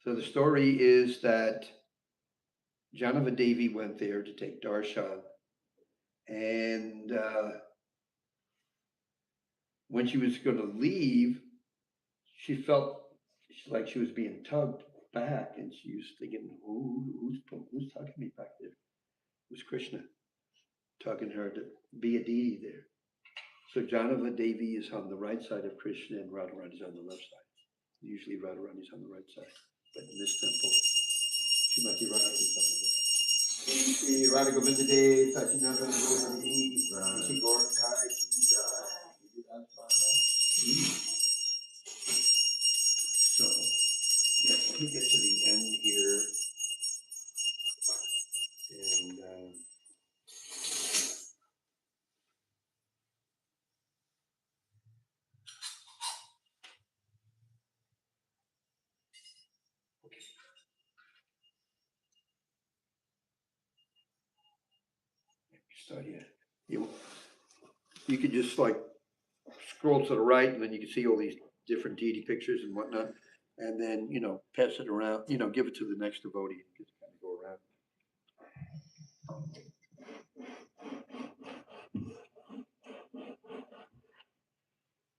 So the story is that Janava Devi went there to take darshan, and when she was going to leave, she felt like she was being tugged back, and she was thinking, who's tugging me back there? It was Krishna tugging her to be a deity there. So Janava Devi is on the right side of Krishna, and Radharani is on the left side. Usually Radharani is on the right side, but in this temple, Shrimati Radha is on the left. Shri Radha Govinda Dev, Sachinanda Govindji, Shri Gorkai, So, yeah, let me get to the end here. And, study it. You could just like scroll to the right and then you can see all these different deity pictures and whatnot. And then, pass it around, give it to the next devotee and just kind of go around.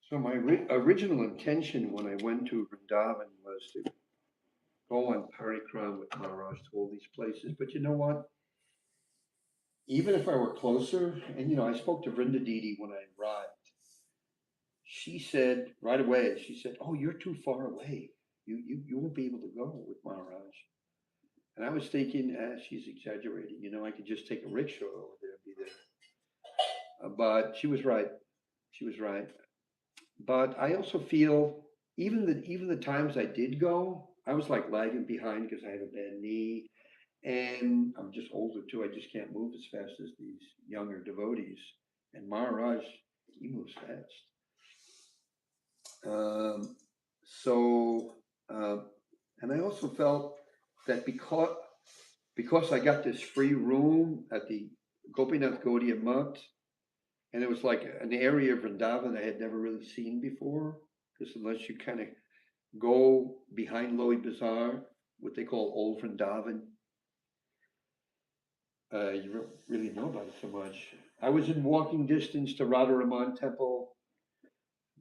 So my original intention when I went to Vrindavan was to go on parikram with Maharaj to all these places. But you know what? Even if I were closer, and I spoke to Vrinda Didi when I arrived, she said right away, she said, "Oh, you're too far away. You won't be able to go with Maharaj." And I was thinking, she's exaggerating. I could just take a rickshaw over there and be there. But she was right. She was right. But I also feel even the times I did go, I was like lagging behind because I had a bad knee, and I'm just older too. I just can't move as fast as these younger devotees. And Maharaj, he moves fast. So, and I also felt that because I got this free room at the Gopinath Gaudiya Mutt, and it was like an area of Vrindavan I had never really seen before, because unless you kind of go behind Loi Bazaar, what they call Old Vrindavan, you don't really know about it so much. I was in walking distance to Radharaman Temple.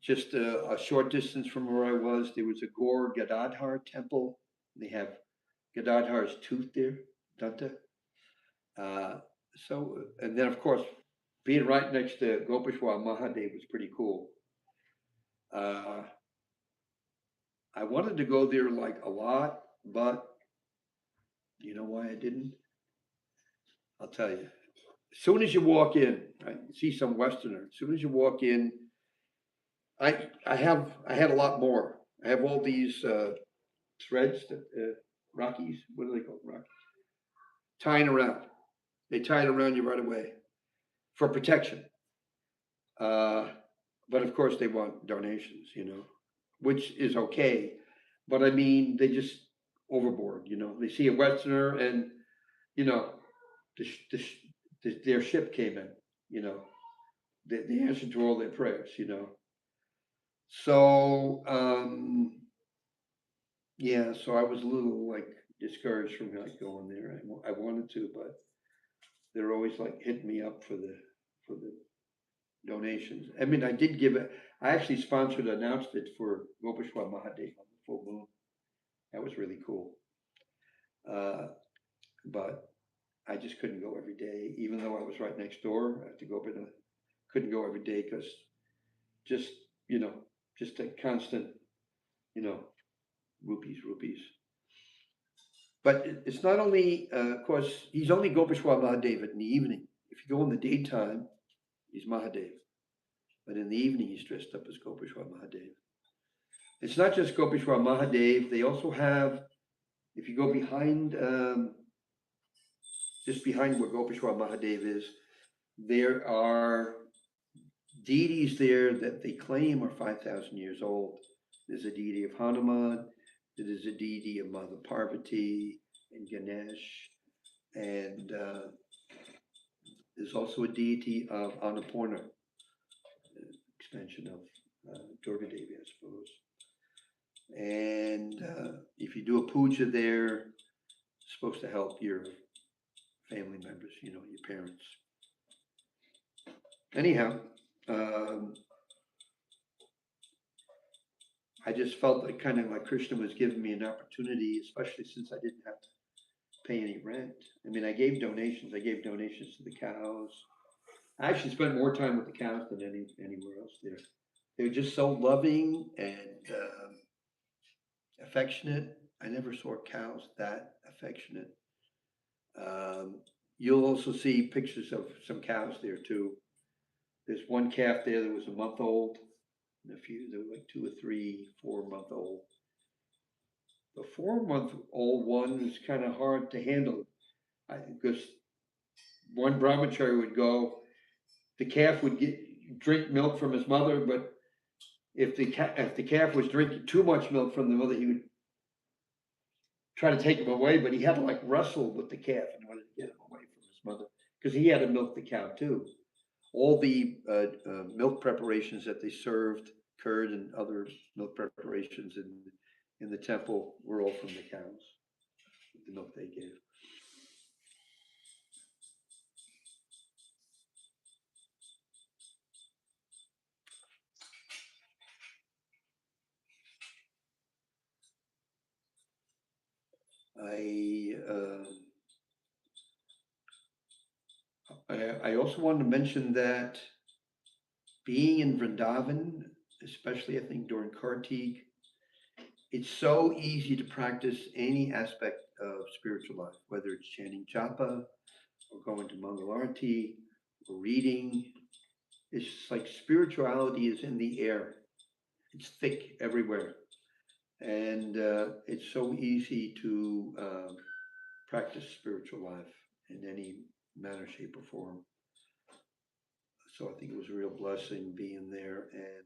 Just a short distance from where I was, there was a Gaur Gadadhar temple. They have Gadadhar's tooth there, Danta. And then of course, being right next to Gopeshwar Mahadev was pretty cool. I wanted to go there like a lot, but you know why I didn't? I'll tell you. As soon as you walk in, right, you see some Westerner. As soon as you walk in, I had a lot more. I have all these threads that Rockies, what are they called? Rockies. Tying around. They tie it around you right away for protection. But of course they want donations, which is okay. But I mean, they just overboard, They see a Westerner and, their ship came in, they answered to all their prayers, So, yeah, so I was a little like discouraged from like going there. I wanted to, but they're always like hitting me up for the donations. I mean, I did give it. I actually announced it for Gopeshwar Mahadev on the full moon. That was really cool. But I just couldn't go every day, even though I was right next door. I had to go, but couldn't go every day because just just a constant, rupees. But it's not only, of course, he's only Gopeshwar Mahadev in the evening. If you go in the daytime, he's Mahadev. But in the evening, he's dressed up as Gopeshwar Mahadev. It's not just Gopeshwar Mahadev. They also have, if you go behind, just behind where Gopeshwar Mahadev is, there are deities there that they claim are 5,000 years old. There's a deity of Hanuman. There's a deity of Mother Parvati and Ganesh. And there's also a deity of Annapurna, extension of Durga Devi, I suppose. And if you do a puja there, it's supposed to help your family members, your parents. Anyhow, I just felt like kind of like Krishna was giving me an opportunity, especially since I didn't have to pay any rent. I mean, I gave donations. I gave donations to the cows. I actually spent more time with the cows than anywhere else there. They were just so loving and affectionate. I never saw cows that affectionate. You'll also see pictures of some cows there too. There's one calf there that was a month old, and a few that were like 2 or 3, 4-month old. The 4-month-old one was kind of hard to handle, because one brahmachari would go, the calf would drink milk from his mother, but if the calf was drinking too much milk from the mother, he would try to take him away, but he had to like wrestle with the calf in order to get him away from his mother. because he had to milk the cow too. All the milk preparations that they served, curd and other milk preparations in the temple were all from the cows, the milk they gave. I also wanted to mention that being in Vrindavan, especially I think during Kartik, it's so easy to practice any aspect of spiritual life, whether it's chanting japa or going to Mangalarti or reading. It's just like spirituality is in the air. It's thick everywhere. And it's so easy to practice spiritual life in any manner, shape, or form. So I think it was a real blessing being there. And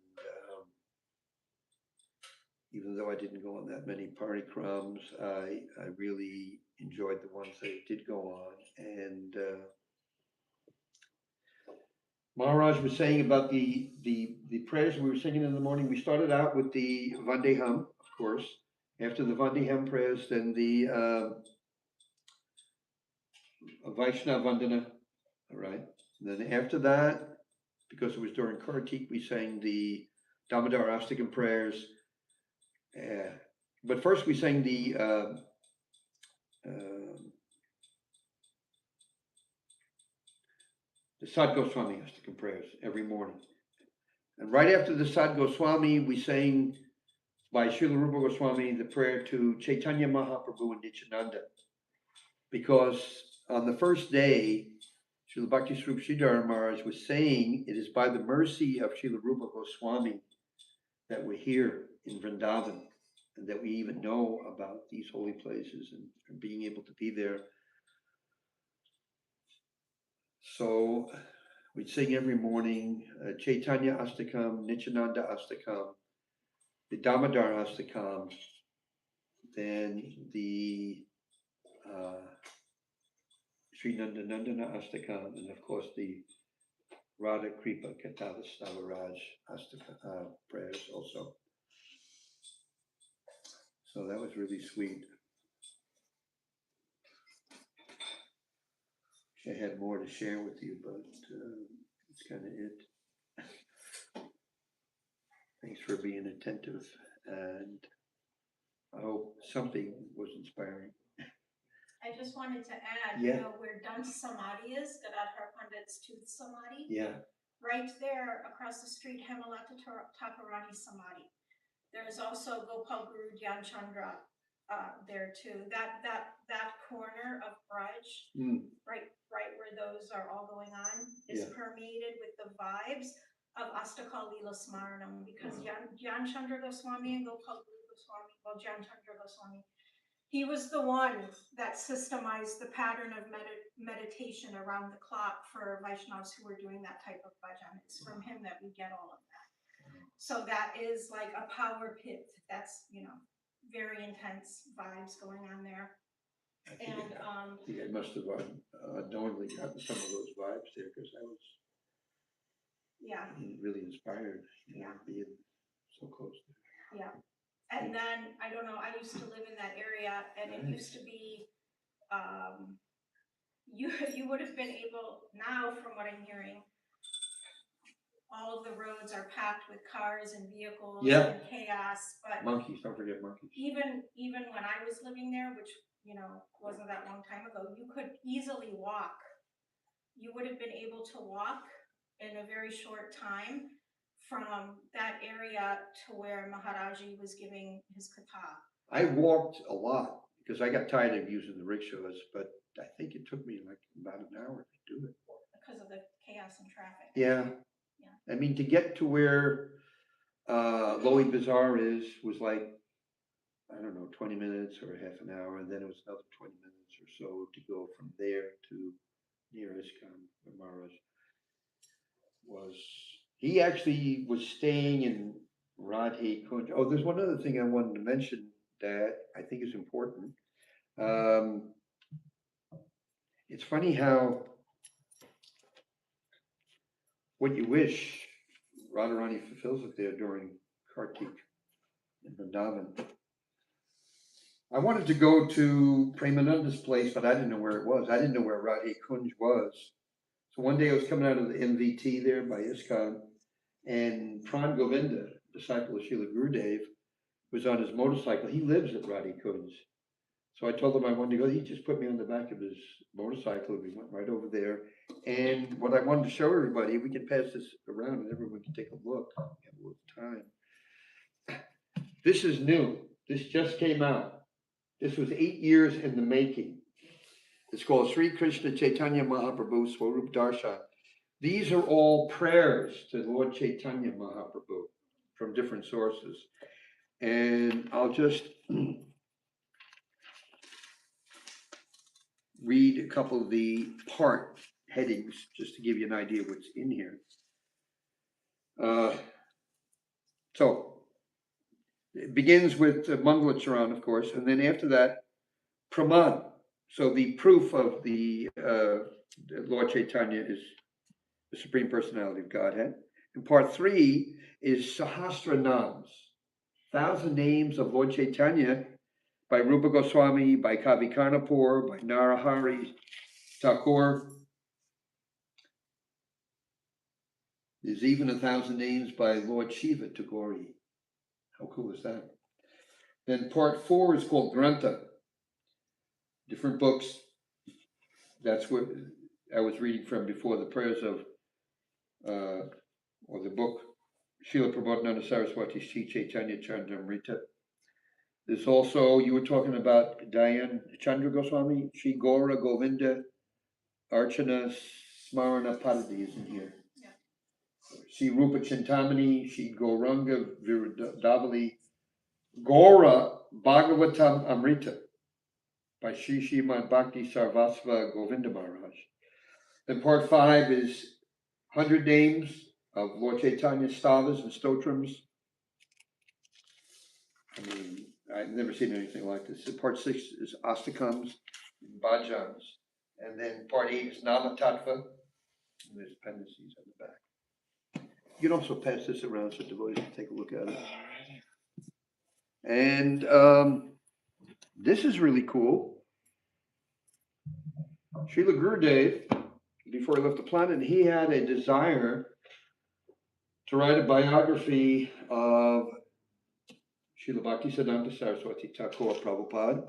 even though I didn't go on that many parikrams, I really enjoyed the ones that I did go on. And Maharaj was saying about the prayers we were singing in the morning. We started out with the Vandeham, of course. After the Vandeham prayers, then the Vaishnava Vandana, all right. And then after that, because it was during Kartik, we sang the Damodar Astakam prayers. But first we sang the Sad Goswami Astakam prayers every morning. And right after the Sad Goswami, we sang by Srila Rupa Goswami the prayer to Chaitanya Mahaprabhu and Nityananda. Because on the first day, Srila Bhakti Swarup Sridhar Maharaj was saying, it is by the mercy of Srila Rupa Goswami that we're here in Vrindavan and that we even know about these holy places and being able to be there. So we'd sing every morning Chaitanya Astakam, Nityananda Astakam, the Damodar Astakam, then the Sri Nandanandana Astakam, and of course the Radha Kripa Katava Stavaraj Astaka prayers also. So that was really sweet. I had more to share with you, but it's kind of it. Thanks for being attentive, and I hope something was inspiring. I just wanted to add, Yeah. where Dant Samadhi is, Gadadhar Pandit's Tooth Samadhi. Yeah. Right there across the street, Hemalata Thakurani Samadhi. There's also Gopal Guru Dhyan Chandra there too. That corner of Braj, right where those are all going on, is permeated with the vibes of Astakal Leela Smaranam, because Dhyan Chandra Goswami and Gopal Guru Goswami, well, Dhyan Chandra Goswami, he was the one that systemized the pattern of meditation around the clock for Vaishnavas who were doing that type of bhajan. It's from him that we get all of that. So that is like a power pit. That's, very intense vibes going on there. I think I must have unknowingly gotten some of those vibes there because I was really inspired, being so close there. Yeah. And then, I don't know, I used to live in that area, and it used to be, you would have been able, now from what I'm hearing, all of the roads are packed with cars and vehicles and chaos, but monkeys, don't forget monkeys. even when I was living there, which, wasn't that long time ago, you could easily walk. You would have been able to walk in a very short time from that area to where Maharaji was giving his katha. I walked a lot because I got tired of using the rickshaws, but I think it took me like about an hour to do it. Because of the chaos and traffic. Yeah. I mean, to get to where Lowy Bazaar was like, I don't know, 20 minutes or half an hour, and then it was another 20 minutes or so to go from there to near ISKCON, where Maharaj was. He actually was staying in Radhe Kunj. Oh, there's one other thing I wanted to mention that I think is important. It's funny how what you wish, Radharani fulfills it there during Kartik in Vrindavan. I wanted to go to Premananda's place, but I didn't know where it was. I didn't know where Radhe Kunj was. So one day I was coming out of the MVT there by ISKCON, and Pran Govinda, disciple of Srila Gurudev, was on his motorcycle. He lives at Radhe Kunj. So I told him I wanted to go. He just put me on the back of his motorcycle. We went right over there. And what I wanted to show everybody, we can pass this around and everyone can take a look. We have a little time. This is new. This just came out. This was 8 years in the making. It's called Sri Krishna Chaitanya Mahaprabhu Swarup Darshan. These are all prayers to Lord Chaitanya Mahaprabhu from different sources. And I'll just read a couple of the part headings just to give you an idea of what's in here. So it begins with Mangalacharan, of course, and then after that, Praman. So the proof of the Lord Chaitanya is the Supreme Personality of Godhead. And part 3 is Sahasra Nams, 1,000 names of Lord Chaitanya by Rupa Goswami, by Kavi Karnapur, by Narahari Thakur. There's even 1,000 names by Lord Shiva Tagore. How cool is that? Then part 4 is called Grantha, different books. That's what I was reading from before, the prayers of, or the book, Srila Prabodhananda Saraswati Sri Chaitanya Chandramrita. There's also, you were talking about Dayan Chandra Goswami, Sri Gaura Govinda Archana Smarana Padadi is in here. Sri Rupa Chintamani, Sri Gauranga Viradavali, Gaura Bhagavatam Amrita by Sri Srimad Bhakti Sarvasva Govinda Maharaj. Then part 5 is 100 names of Lord Chaitanya's stavas and stotrams. I mean, I've never seen anything like this. Part 6 is Astakams, Bhajans. And then part 8 is Nama Tattva. And there's appendices on the back. You can also pass this around so devotees can take a look at it. And this is really cool. Srila Gurudev, before he left the planet, he had a desire to write a biography of Srila Bhaktisiddhanta Saraswati Thakur Prabhupada,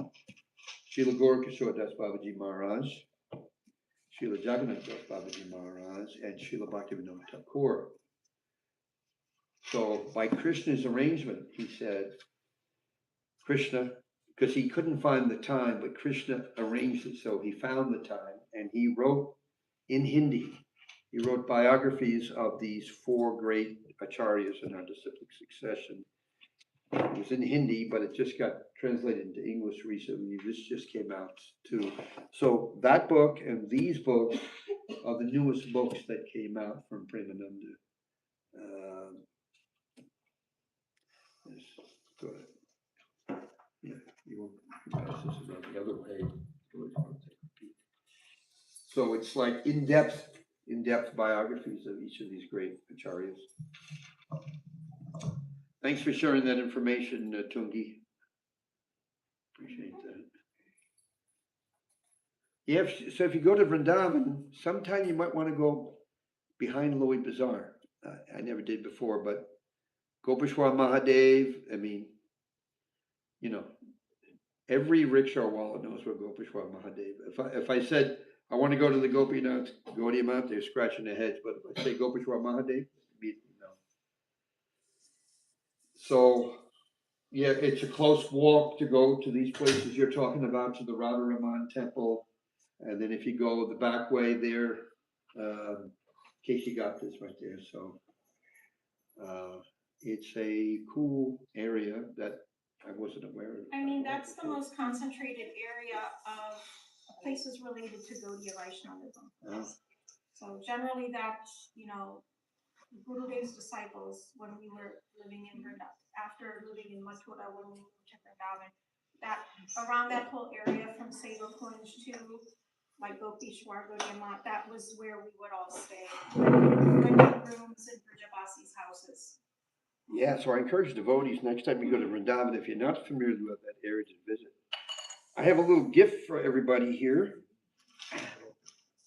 Srila Gaura Das Babaji Maharaj, Srila Jagannath Das Babaji Maharaj, and Srila Bhaktivinoda Thakur. So by Krishna's arrangement, he said, Krishna, because he couldn't find the time, but Krishna arranged it, so he found the time, and he wrote in Hindi. He wrote biographies of these 4 great acharyas in our disciplic succession. It was in Hindi, but it just got translated into English recently. This just came out too. So that book and these books are the newest books that came out from Premananda. Yes, go ahead. Yeah, you won't pass this around the other way. So it's like in-depth biographies of each of these great acharyas. Thanks for sharing that information, Tungi. Appreciate that. Yeah, so if you go to Vrindavan, sometime you might want to go behind Loi Bazaar. I never did before, but Gopeshwar Mahadev, I mean, you know, every rickshaw wallet knows where Gopeshwar Mahadev. If I said, I want to go to the Gopinath Gaudiya Math, they're scratching their heads, but if I say Gopeshwar Mahadev, immediately know. So, yeah, it's a close walk to go to these places you're talking about, to the Radharaman temple. And then if you go the back way there, Casey got this right there. So it's a cool area that I wasn't aware of. I mean, that's the most concentrated area of places related to Gaudiya Vaishnavism. Oh. So generally that's, Gurudev's disciples, when we were living in Vrindavan, after living in Mathura, when we moved to Vrindavan, that around that whole area from Seva Kunj to like Gopishwar, Gaudiya Math, that was where we would all stay. When rooms in Brajabasi's houses. Yeah, so I encourage devotees, next time you go to Vrindavan, if you're not familiar with that area, to visit. I have a little gift for everybody here.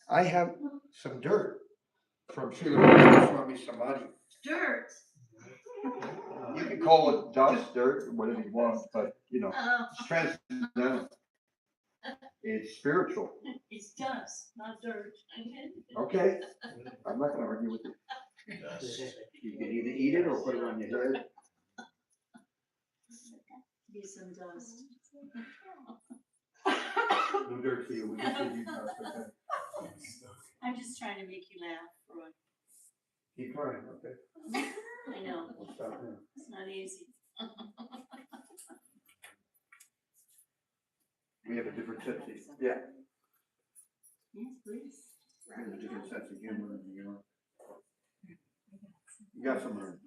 I have some dirt from Srila Rupa Goswami Samadhi. Dirt. You can call it dust, dirt, whatever you want, but, you know, Oh, it's transcendental. It's spiritual. it's dust, not dirt. Okay, I'm not gonna argue with you. You can either eat it or put it on your head. Be some dust. No dirt for you, we just give you dust, okay? I'm just trying to make you laugh, Roy. Keep trying, okay? I know, We'll stop now. it's not easy. We have a different sense of, yeah, Yes, please. we have a different sense of humor than you know. You got some room.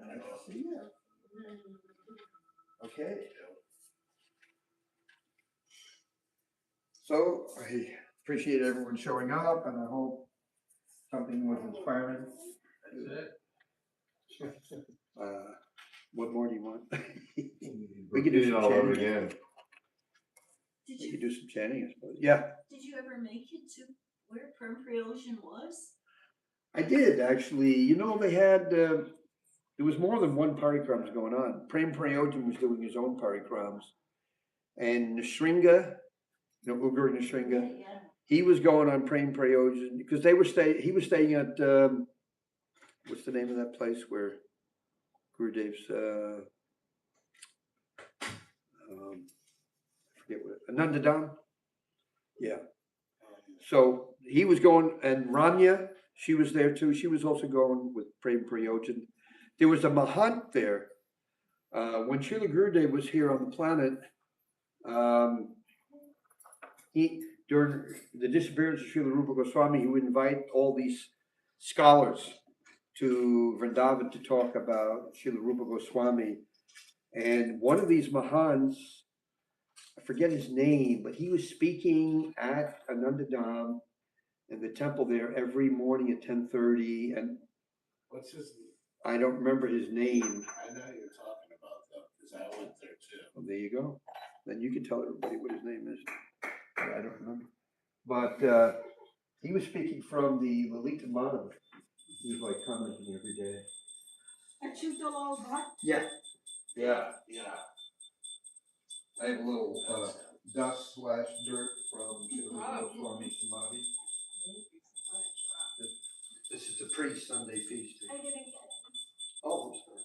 Nice to see you. Okay. So I appreciate everyone showing up and I hope something was inspiring. That's it. What more do you want? We We could do some all over chanting. again. Did We you, could do some chanting, I suppose. Yeah, did you ever make it to where Prairie Ocean was? I did actually. You know, they had, there was more than one parikrams going on. Prem Prayojan was doing his own parikrams. And Nishringa, you know, Ugar Nishringa, Yeah. he was going on Prem Prayojan because he was staying at, what's the name of that place where Gurudev's, I forget what, Anandadam? Yeah. So he was going, and Rania, she was there too. She was also going with Prem Prayojan. There was a Mahant there. When Srila Gurudev was here on the planet, during the disappearance of Srila Rupa Goswami, he would invite all these scholars to Vrindavan to talk about Srila Rupa Goswami. And one of these Mahants, I forget his name, but he was speaking at Anandadam in the temple there every morning at 10:30, and What's his, I don't remember his name. I know you're talking about though, because I went there too. Well, there you go. Then you can tell everybody what his name is. Yeah, I don't remember. But he was speaking from the Lalita Madhava. He was like commenting every day. Achyutalal Bhatt. Yeah. Yeah. I have a little dust / dirt from Srila Goswami Samadhi. This is the pre-Sunday feast. I didn't get it. Oh, I'm sorry.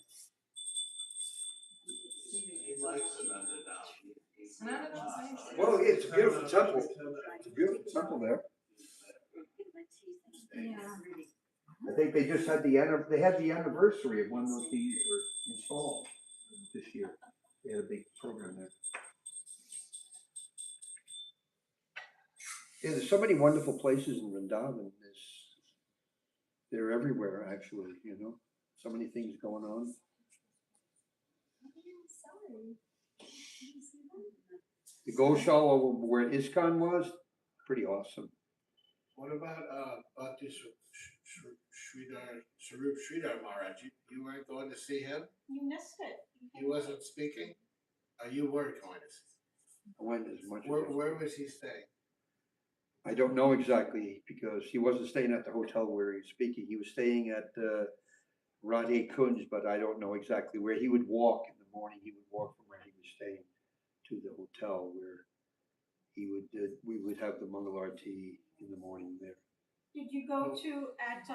He likes it under down. Well, yeah, it's a beautiful temple. It's a beautiful temple there. Yeah. I think they just had they had the anniversary of when those TVs were installed this year. They had a big program there. Yeah, there's so many wonderful places in Vrindavan. They're everywhere, actually, you know. So many things going on. The Goshala where ISKCON was, pretty awesome. What about, Bhakti Swarup Sridhar Maharaj? You weren't going to see him? You missed it. He wasn't speaking? You were going to see. I went as much as Where was he staying? I don't know exactly because he wasn't staying at the hotel where he was speaking. He was staying at Radhe Kunj, but I don't know exactly where. He would walk in the morning. He would walk from where he was staying to the hotel where we would have the Mangalarti in the morning there. Did you go to at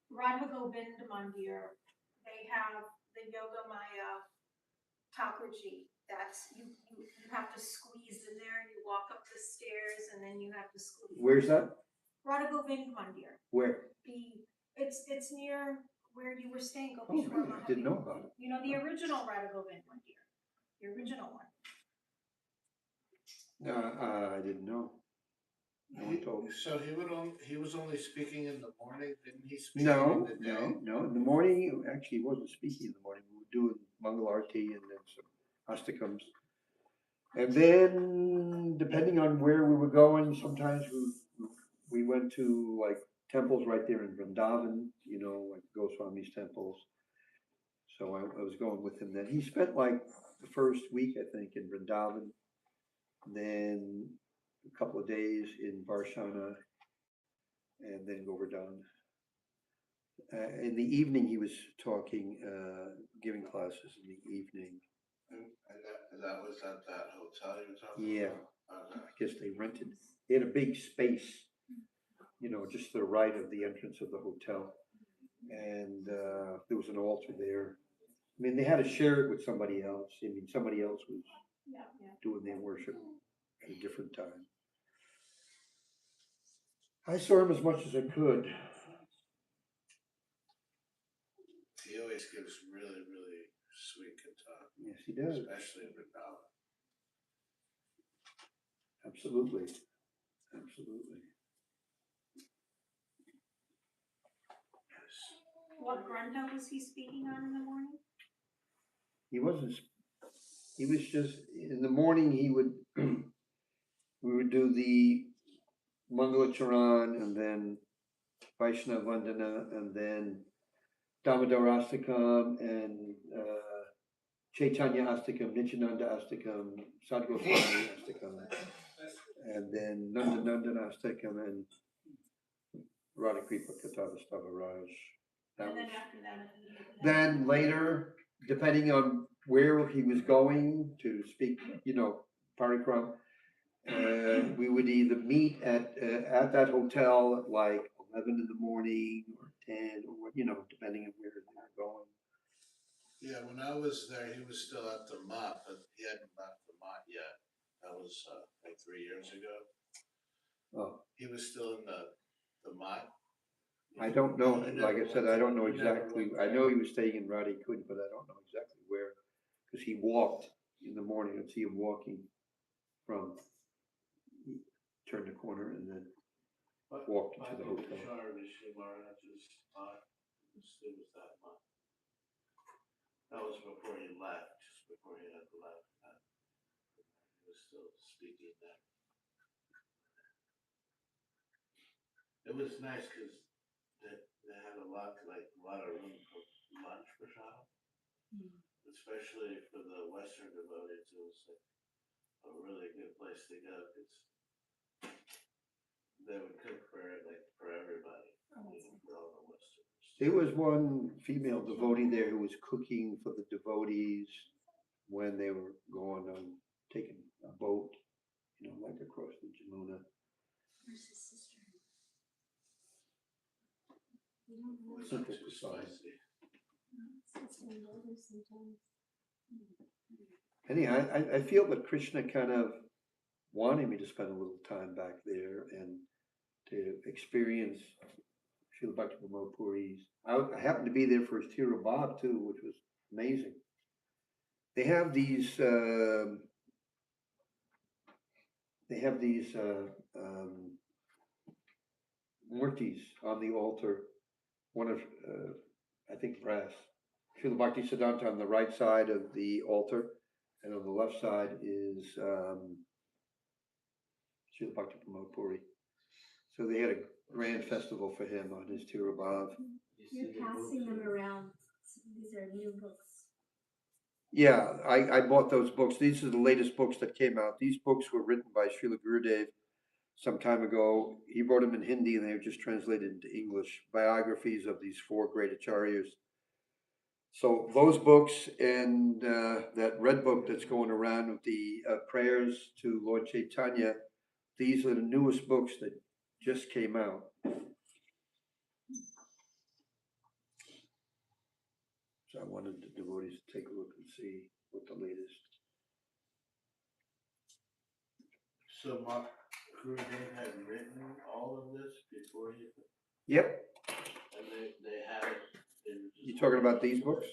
Radha Govind Mandir? They have the Yoga Maya Thakurji. That's you have to squeeze in there. You walk up the stairs and then you have to squeeze. Where's that? Radha Govind Mandir. Where? It's near where you were staying. Oh, really? I didn't know about it. You know the original Radha Govind Mandir, the original one. I didn't know. No one told me. So he was only speaking in the morning, didn't he speak No, in the day? no. In the morning, actually, he wasn't speaking in the morning. We were doing Mangalarti and then some Astakams. And then depending on where we were going, sometimes we went to like temples right there in Vrindavan, you know, like Goswami's temples. So I was going with him then. He spent like the first week, I think, in Vrindavan, then a couple of days in Barshana, and then Govardhan. In the evening, he was talking, giving classes in the evening. And that was at that hotel you were talking Yeah, about? Okay. I guess they rented, they had a big space, you know, just to the right of the entrance of the hotel. And there was an altar there. I mean, they had to share it with somebody else. I mean, somebody else was doing their worship at a different time. I saw him as much as I could. He always gives really, really sweet guitar, Yes, he does. especially in the ballad. Absolutely. Absolutely. What granta was he speaking on in the morning? He wasn't, he was just, in the morning, he would, we would do the Mangala Charan and then Vaishnava Vandana and then Damodar Astakam and Chaitanya Astakam, Nityananda Astakam, Sadgoswami Astakam, and then Nandanandan Astakam and Radhakripa Katavastava Raj. That And then was, after that. then later, depending on where he was going to speak, you know, parikram, we would either meet at that hotel at like 11 in the morning or 10 or, you know, depending on where they were going. Yeah, when I was there, he was still at the Mott, but he hadn't left the Mott yet. That was like 3 years ago. Oh, He was still in the Mott. I don't know, You like never I said, went I don't know you never exactly, went I there. know he was staying in Radhikund, but I don't know exactly where, because he walked in the morning. I'd see him walking from, turn the corner and then walked into the hotel. Rishi Maharaj's Mott, it was that Mott. That was before he left, just before he had left. He was still speaking then. It was nice because they had a lot of room for lunch for shop. Especially for the Western devotees, it was like a really good place to go because they would cook for everybody, for all the Westerners. There was one female devotee there who was cooking for the devotees when they were going on, taking a boat, you know, like across the Jamuna. Where's his sister? It was Simple not too prasad. spicy. Anyhow, I feel that Krishna kind of wanted me to spend a little time back there and to experience Srila Bhakti Pramod Puri's. I happened to be there for his Tira Bhav too, which was amazing. They have these murtis on the altar. One of I think brass. Srila Bhakti Siddhanta on the right side of the altar, and on the left side is Srila Bhakti Pramod Puri. So they had a grand festival for him on his Tira Bhav. You're passing them around. These are new books. Yeah, I bought those books. These are the latest books that came out. These books were written by Srila Gurudev some time ago. He wrote them in Hindi and they were just translated into English. Biographies of these four great acharyas. So those books and that red book that's going around with the prayers to Lord Chaitanya, these are the newest books that just came out. So I wanted the devotees to take a look and see what the latest. So Mark Gurudev had written all of this before he, Yep, and they had it. They were just you talking about these books?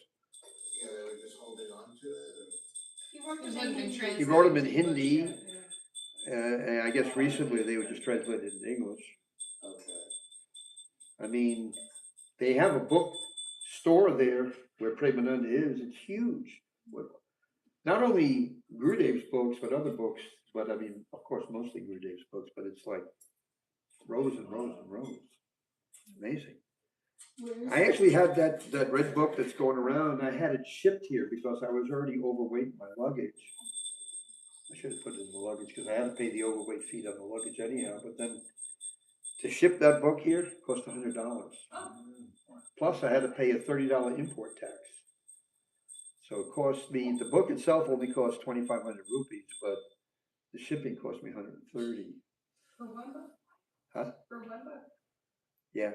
Yeah, they were just holding on to it. He worked It with wasn't Indian translated. He wrote them in to English Hindi, yet, yeah. and I guess recently they were just translated into English. Okay. I mean, they have a book store there where Premananda is. It's huge. Not only Gurudev's books, but other books. but I mean, of course, mostly Gurudev's books, but it's like rows and rows and rows. Amazing. I actually had that red book that's going around. I had it shipped here because I was already overweight in my luggage. I should have put it in the luggage because I had to pay the overweight fee on the luggage anyhow. But then to ship that book here cost $100. Plus, I had to pay a $30 import tax. So it cost me, the book itself only cost 2,500 rupees, but the shipping cost me 130. For one book? Huh? For one book? Yeah,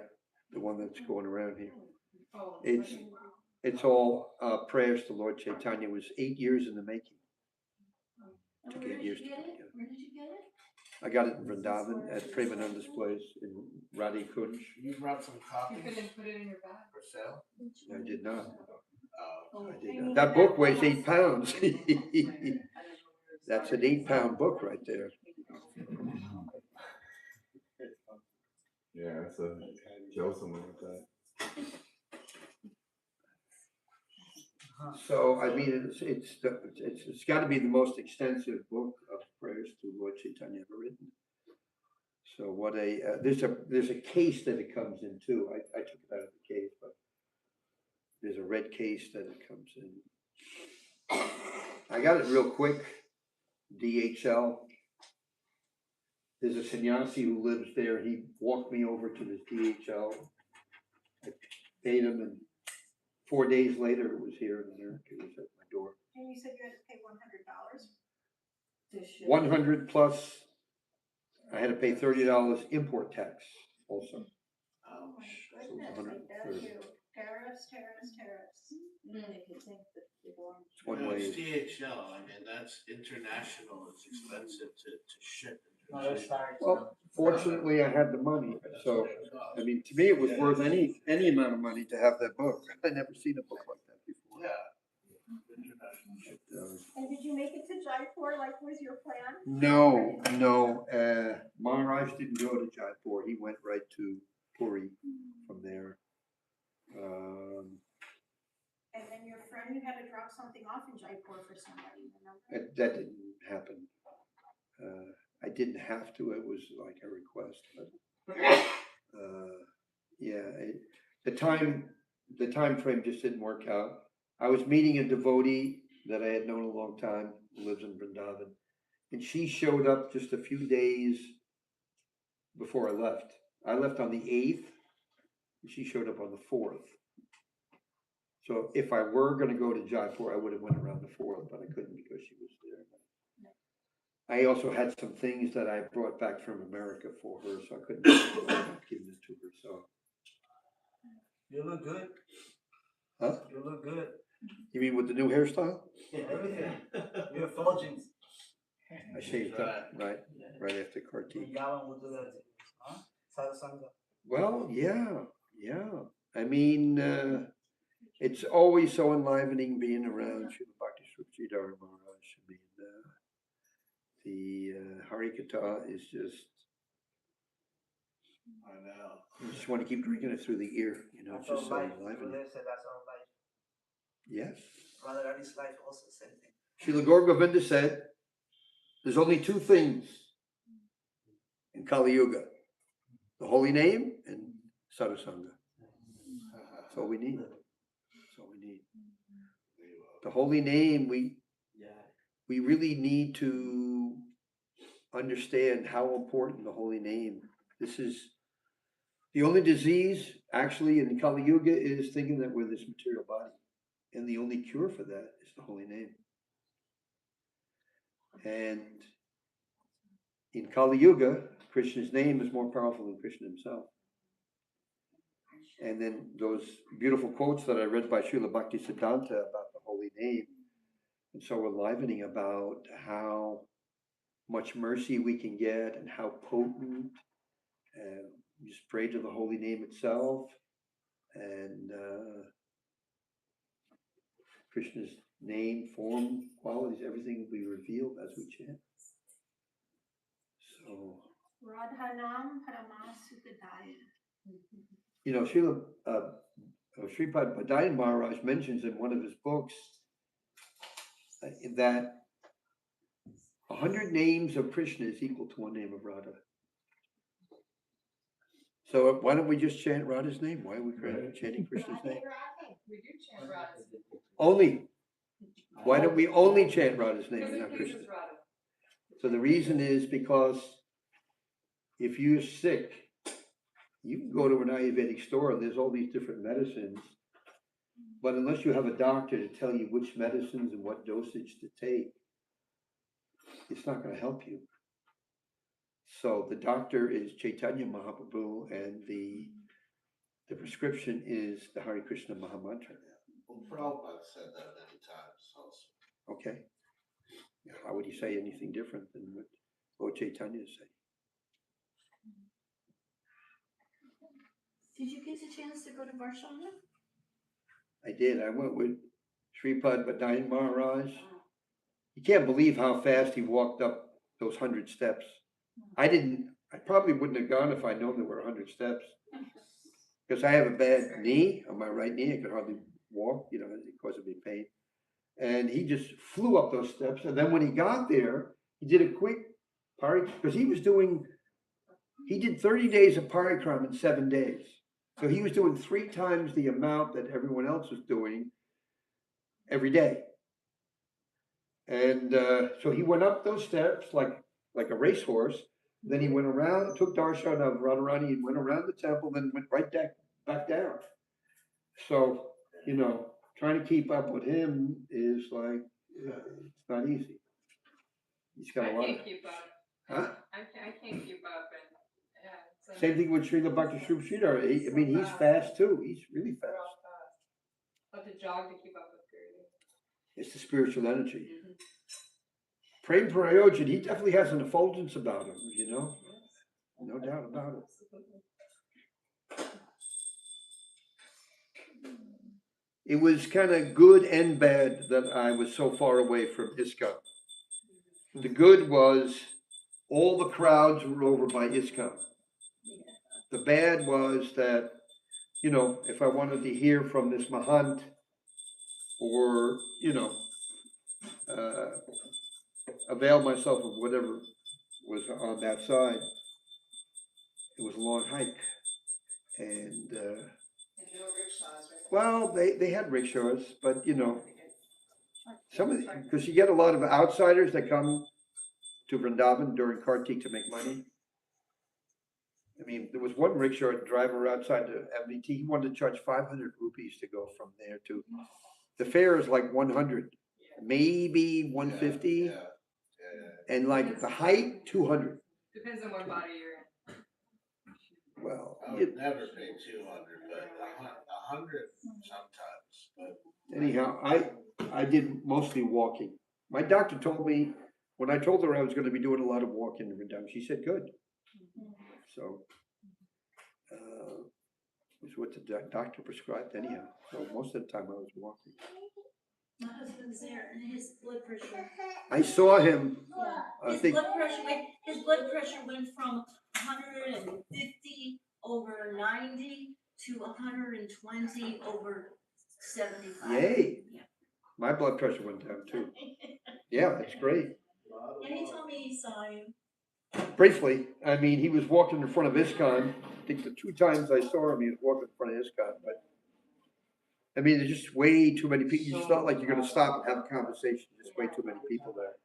the one that's going around here. Oh, It's wow. it's all prayers to Lord Chaitanya. It was 8 years in the making. And Took where 8 did years you to get put it? together. Where did you get it? I got it in Vrindavan at Premananda's place in Radhi Kunj. You brought some You copies couldn't put it in your bag? for sale? I did not. Oh, I did not. That book weighs 8 pounds. That's an 8 pound book right there. Yeah, that's a kill someone with that. So I mean, it's got to be the most extensive book of prayers to Lord Chaitanya ever written. So what there's a case that it comes in too. I took it out of the case, but there's a red case that it comes in. I got it real quick. DHL. There's a sannyasi who lives there. He walked me over to this DHL. I paid him, and 4 days later it was here in America. It was at my door. And you said you had to pay $100? To ship. 100 plus. I had to pay $30 import tax also. Oh my So goodness, it's I bet 130. you. Tariffs. And then they could take the belongings. It's one no, way. it's DHL, I mean, that's international, it's expensive to ship. No, that's fine. Well, fortunately, I had the money, so I mean, to me, it was worth any amount of money to have that book. I'd never seen a book like that before. Yeah. International. And did you make it to Jaipur like was your plan? No. Maharaj didn't go to Jaipur. He went right to Puri from there. And then your friend, you had to drop something off in Jaipur for somebody, remember? That didn't happen. I didn't have to. It was like a request, but yeah, the time frame just didn't work out. I was meeting a devotee that I had known a long time, who lives in Vrindavan, and she showed up just a few days before I left. I left on the 8th, and she showed up on the 4th. So if I were going to go to Jaipur, I would have went around the 4th, but I couldn't because she was there. I also had some things that I brought back from America for her, so I couldn't give it to her. So You look good. Huh? You look good. You mean with the new hairstyle? Everything. You're effulgent. I shaved up right after Kartik. Yavan will do that too. Huh? Sadhusanga. Well, yeah. I mean, it's always so enlivening being around Srila Bhakti Sridhar Maharaj. I mean, the Harikatha is just, I know. you just want to keep drinking it through the ear, you know, it's just so enlivening. That's our life. Yes. Radharani's life also same thing. Srila Gaur Govinda said, there's only two things in Kali Yuga, the holy name and sadhusanga. That's all we need. That's all we need. The holy name, we really need to understand how important the holy name. This is the only disease actually in Kali Yuga is thinking that we're this material body. And the only cure for that is the holy name. And in Kali Yuga, Krishna's name is more powerful than Krishna himself. And then those beautiful quotes that I read by Srila Bhakti Siddhanta about the holy name, and so enlivening about how much mercy we can get and how potent, and just pray to the holy name itself, and Krishna's name, form, qualities, everything will be revealed as we chant. So, Radhanam Paramasukadaya. you know, Sripad Bhadayan Maharaj mentions in one of his books that 100 names of Krishna is equal to one name of Radha. So why don't we just chant Radha's name? Why are we chanting Krishna's name? We do chant Radha's. Only. Why don't we only chant Radha's name and Because not it Krishna? pleases Radha. So the reason is because if you're sick, you can go to an Ayurvedic store and there's all these different medicines. But unless you have a doctor to tell you which medicines and what dosage to take, it's not going to help you. So the doctor is Chaitanya Mahaprabhu, and the prescription is the Hare Krishna Mahamantra. Well, Prabhupada said that many times also. Okay. How would you say anything different than what Lord Chaitanya said? Did you get a chance to go to Varshavia? I did. I went with Sripad Bhadayan Maharaj. You can't believe how fast he walked up those 100 steps. I probably wouldn't have gone if I'd known there were 100 steps. Because I have a bad knee, on my right knee, I could hardly walk, it caused me pain. And he just flew up those steps. And then when he got there, he did a quick because he did 30 days of parikram in 7 days. So he was doing 3 times the amount that everyone else was doing every day. And so he went up those steps like a racehorse. Then he went around, took darshan of Radharani, and went around the temple, then went right back down. So, trying to keep up with him is like, it's not easy. He's got a lot. I can't keep up. Huh? I can't keep up. And yeah, Same thing with Srila Bhakti Swarup Sridhar. He's fast too. He's really we're fast. all fast. But to jog to keep up with Guru. It's the spiritual energy. Prem Prayojan, he definitely has an effulgence about him, No doubt about it. It was kind of good and bad that I was so far away from ISKCON. The good was all the crowds were over by ISKCON. The bad was that, if I wanted to hear from this Mahant or, avail myself of whatever was on that side, it was a long hike. And And no rickshaws, right? well, they had rickshaws, but because you get a lot of outsiders that come to Vrindavan during Kartik to make money. I mean, there was one rickshaw driver outside the MVT. He wanted to charge 500 rupees to go from there to. The fare is like 100, maybe 150, Yeah. and like the height 200. Depends on what body you're in. Well, I would never pay 200, but 100 sometimes. But anyhow, I did mostly walking. My doctor told me when I told her I was going to be doing a lot of walking in Vrindavan, she said, "Good." So, it was what the doctor prescribed anyhow. So most of the time I was walking. My husband's there and his blood pressure. I saw him. I His think blood pressure went from 150 over 90 to 120 over 75. Yay. Yeah. My blood pressure went down too. Yeah, that's great. And he told me he saw you. Briefly, I mean, he was walking in front of ISKCON. I think the 2 times I saw him, he was walking in front of ISKCON. But I mean, there's just way too many people. It's not like you're going to stop and have a conversation. There's just way too many people there.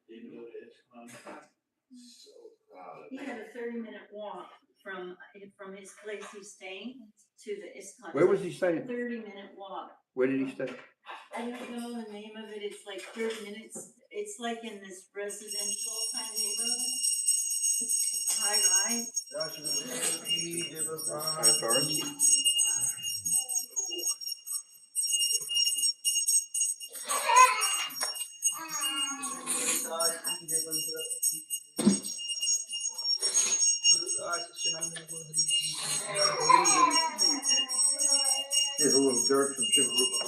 did you go to ISKCON? So crowded. He had a 30-minute walk from his place he's staying to the ISKCON. Where was he staying? 30-minute walk. Where did he stay? I don't know the name of it. It's like 30 minutes. It's like in this residential kind of neighborhood. High rise. Authority. Here's a little dirt from Shivarupa.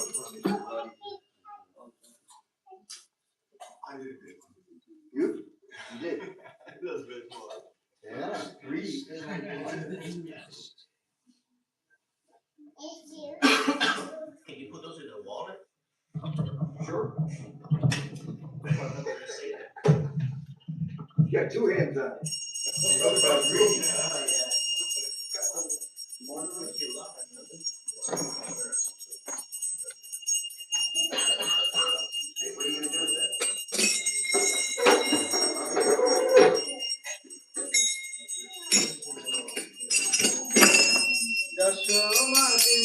I did it. You did. It was very cool. Yeah, greedy. Can you put those in a wallet? Sure. You got two hands on it. Talk about green. Hey, what are you gonna do with that? Yashomati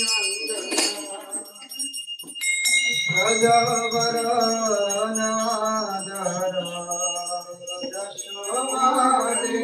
Rajavarana Yashomati